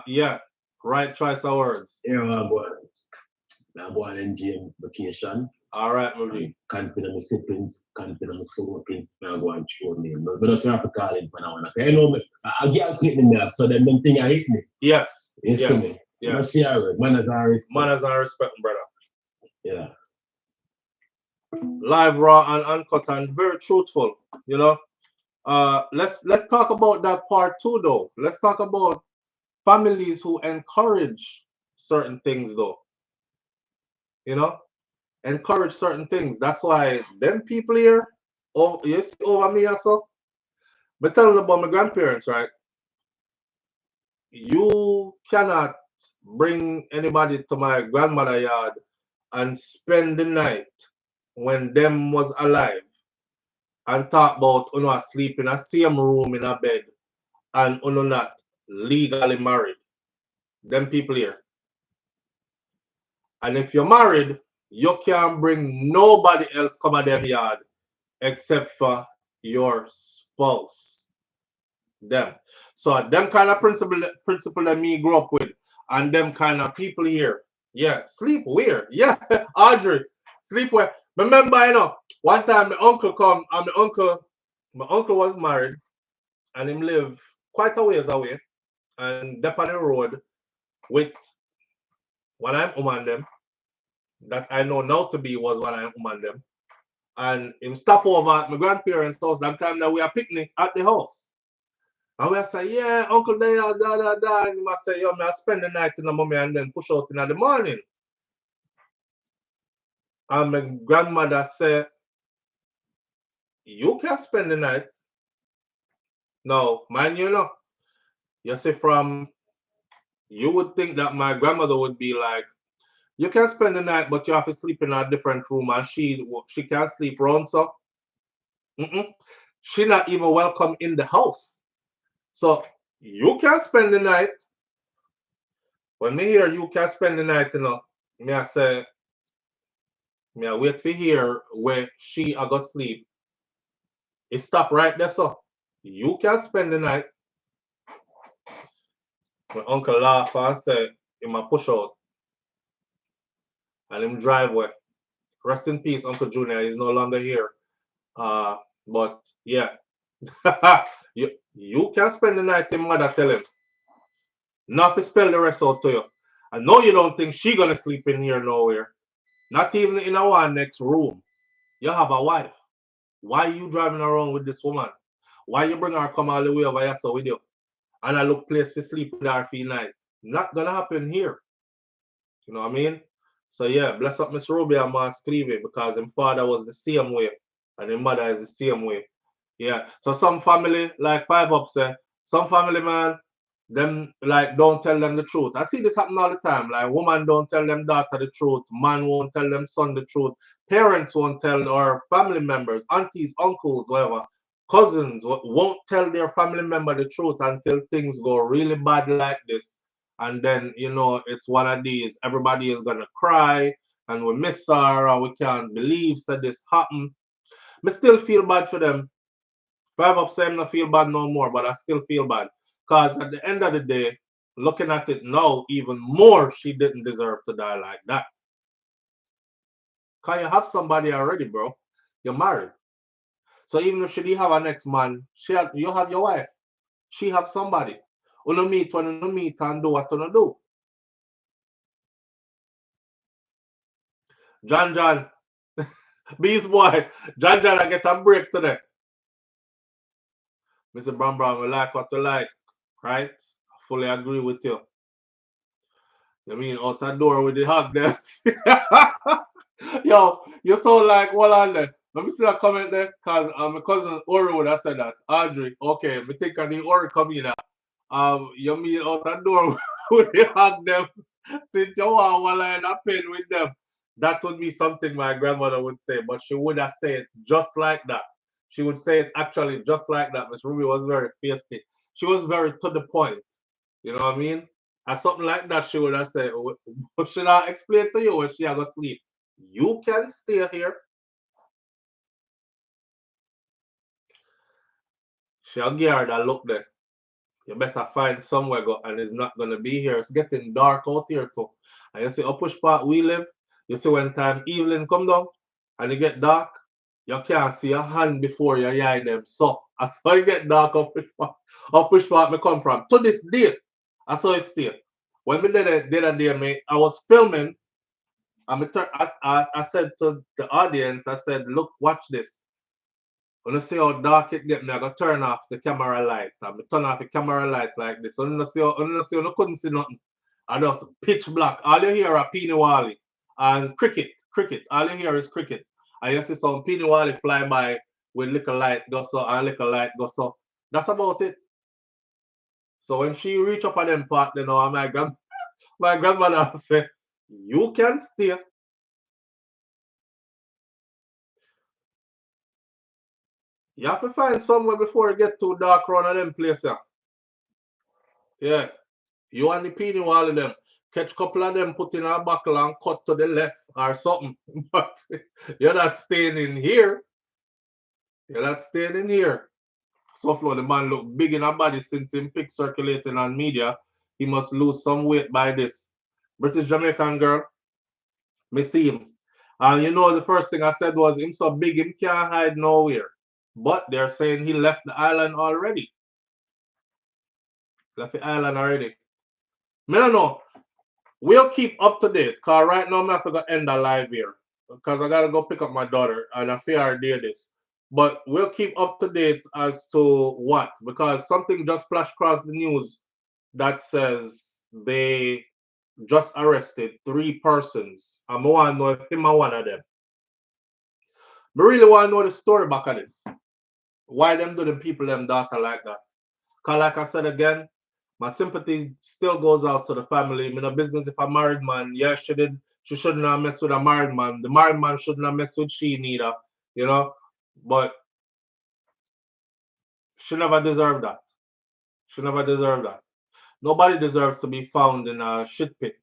[SPEAKER 1] Yeah. Right choice of words.
[SPEAKER 5] Yeah, I'm going on MGM vacation.
[SPEAKER 1] All right, Marie.
[SPEAKER 5] Continue my siblings, continue my smoking. I'm going to show me. But that's what I have to call it when I want to. You know, I get clip in there, so them thing I hit me.
[SPEAKER 1] Yes.
[SPEAKER 5] You see me?
[SPEAKER 1] Yeah.
[SPEAKER 5] You see how it manners are respect.
[SPEAKER 1] Manners are respect, brother.
[SPEAKER 5] Yeah.
[SPEAKER 1] Live, raw, and uncut, and very truthful. You know. Let's talk about that part too, though. Let's talk about families who encourage certain things, though. You know, encourage certain things. That's why them people here, you see over me also. But telling about my grandparents, right? You cannot bring anybody to my grandmother's yard and spend the night when them was alive and talk about uno sleep in a same room in a bed and uno not legally married. Them people here. And if you're married, you can't bring nobody else come at them yard except for your spouse. Them. So them kind of principle that me grew up with, and them kind of people here. Yeah, sleep where? Yeah, Audrey, sleep where? Remember, one time my uncle come, and my uncle was married, and him live quite a ways away, and up on the road with one I'm woman them that I know now to be was one I'm woman them, and him stop over at my grandparents' house that time that we are picnic at the house. And we say, yeah, Uncle there, da. And he must say, yo, I spend the night in the mommy and then push out in the morning. And my grandmother said, you can spend the night. Now, mind you see you would think that my grandmother would be like, you can spend the night, but you have to sleep in a different room, and she can't sleep around, so. She not even welcome in the house. So, you can spend the night. When me hear you can spend the night, me I say, me I wait for hear where she I go sleep. It stop right there, so you can spend the night. My uncle laugh and say, him a push out. And him drive away. Rest in peace, Uncle Junior. He's no longer here. But yeah. you can spend the night, him mother tell him. Not to spell the rest out to you. I know you don't think she gonna sleep in here nowhere. Not even in our next room. You have a wife. Why you driving around with this woman? Why you bring her come all the way over here so with you? And I look place to sleep with her for night. Not gonna happen here. You know what I mean? So yeah, bless up Miss Ruby and Mas Cleavy because his father was the same way and his mother is the same way. Yeah. So some family, like Five Up say, some family man, them like don't tell them the truth. I see this happen all the time. Like woman don't tell them daughter the truth, man won't tell them son the truth, parents won't tell, or family members, aunties, uncles, whatever, cousins won't tell their family member the truth until things go really bad like this. And then it's one of these. Everybody is gonna cry, and we miss her, and we can't believe that this happened. I still feel bad for them. Five Up say I don't feel bad no more, but I still feel bad. Because at the end of the day, looking at it now, even more, she didn't deserve to die like that. Because you have somebody already, bro. You're married. So even if she didn't have an next man, you have your wife. She have somebody. You meet when you meet and do what you do. John. Beast boy. John, I get a break today. Mr. Brown, we like what you like. Right? I fully agree with you. You mean out the door with the hug there? Yo, you sound like what on there? Let me see that comment there, because my cousin Ori would have said that. Audrey, okay, me think of the Ori coming in. You mean out the door with the hug them since you want one line of pen with them. That would be something my grandmother would say, but she would have said it just like that. She would say it actually just like that. Miss Ruby was very feisty. She was very to the point. You know what I mean? And something like that, she would have said, what should I explain to you when she go sleep? You can stay here. She'll give her that look there. You better find somewhere go, and it's not gonna be here. It's getting dark out here too. And you see up push part we live, you see when time evening come down and it get dark, you can't see a hand before you eye them. So as how you get dark up push part me come from. To this day, I saw it still. When we did a day, mate, I was filming. I said to the audience, I said, look, watch this. When you see how dark it get me, I go turn off the camera light. I turn off the camera light like this. When you see you couldn't see nothing. I just pitch black. All you hear are Peeny Wally and cricket. All you hear is cricket. And you see some Peeny Wally fly by with little light go so and little light go so. That's about it. So when she reach up on them part, my grandmother said, you can stay. You have to find somewhere before you get too dark around of them places. Yeah. You and the peony all of them. Catch a couple of them, put in a buckle and cut to the left or something. But you're not staying in here. You're not staying in here. SouFlo, the man look big in a body since him pic circulating on media. He must lose some weight by this. British Jamaican girl, me see him. And you know the first thing I said was him so big him can't hide nowhere. But they're saying he left the island already. Left the island already. Me don't know. We'll keep up to date, because right now I have to end the live here. Because I gotta go pick up my daughter and I fear I did this. But we'll keep up to date as to what, because something just flashed across the news that says they just arrested 3 persons. I want to know if him are one of them. I really want to know the story back of this. Why them do the people them daughter like that? Because like I said again, my sympathy still goes out to the family. I'm in a business if a married man, yeah, she shouldn't have messed with a married man. The married man shouldn't have messed with she neither, you know. But she never deserved that. She never deserved that. Nobody deserves to be found in a shit pit,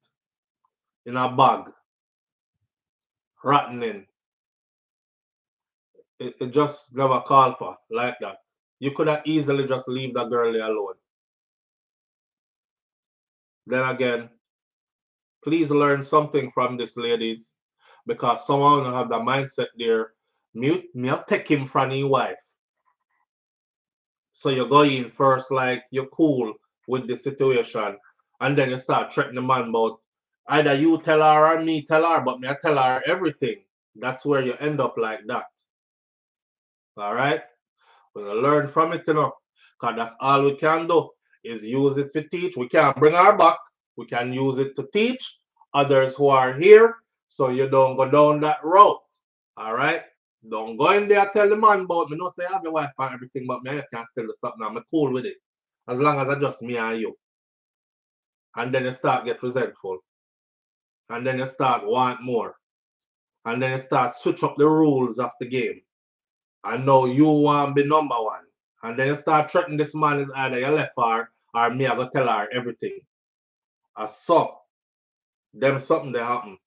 [SPEAKER 1] in a bag, rotting. It just never called for like that. You could have easily just leave that girl there alone. Then again, please learn something from this, ladies, because someone will have the mindset there. Me take him from your wife. So you go in first like you're cool with the situation, and then you start threatening the man about either you tell her or me tell her, but me I tell her everything. That's where you end up like that. All right? We'll learn from it, you know, because that's all we can do is use it to teach. We can't bring her back. We can use it to teach others who are here, so you don't go down that road. All right? Don't go in there tell the man about me. No say I have your wife and everything, but me I can still do something. I'm cool with it. As long as I just me and you. And then you start get resentful. And then you start want more. And then you start switch up the rules of the game. And now you want to be number one. And then you start threatening this man is either you left her or me I go tell her everything. I saw them something that happen.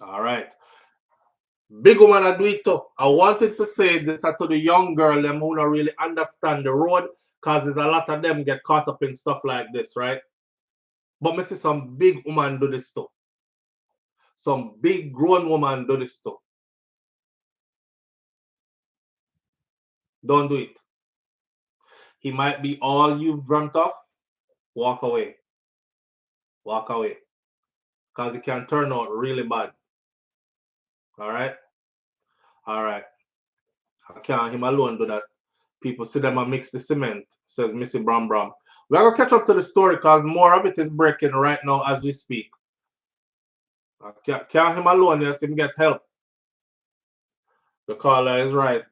[SPEAKER 1] All right. Big woman I do it too. I wanted to say this to the young girl them who don't really understand the road, because there's a lot of them get caught up in stuff like this, right? But me see some big woman do this too. Some big grown woman do this too. Don't do it. He might be all you've dreamt of. Walk away. Walk away. Because it can turn out really bad. All right? All right. I can't him alone do that. People see them and mix the cement, says Missy Bram Bram. We're going to catch up to the story because more of it is breaking right now as we speak. I can't him alone, yes, him get help. The caller is right.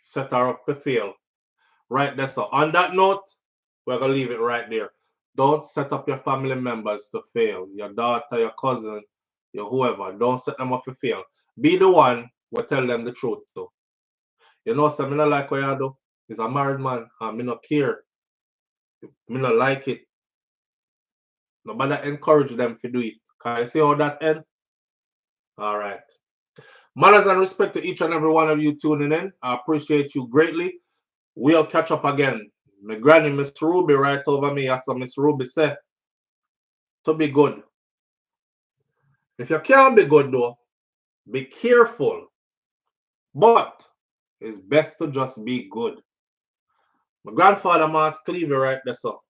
[SPEAKER 1] Set her up to fail. Right there. So on that note, we're going to leave it right there. Don't set up your family members to fail. Your daughter, your cousin, your whoever. Don't set them up to fail. Be the one who tell them the truth too. You know, so I don't like what you do. He's a married man and I don't care. I don't like it. Nobody encourage them to do it. Can you see how that end? All right. Manners and respect to each and every one of you tuning in. I appreciate you greatly. We'll catch up again. My granny, Miss Ruby, right over me. As Miss Ruby said, to be good. If you can't be good though, be careful. But it's best to just be good. My grandfather Mas Cleavey right there, so.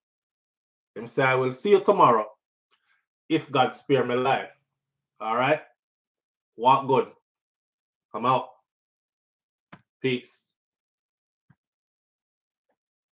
[SPEAKER 1] Him say, I will see you tomorrow if God spare my life. All right? Walk good. Come out. Peace.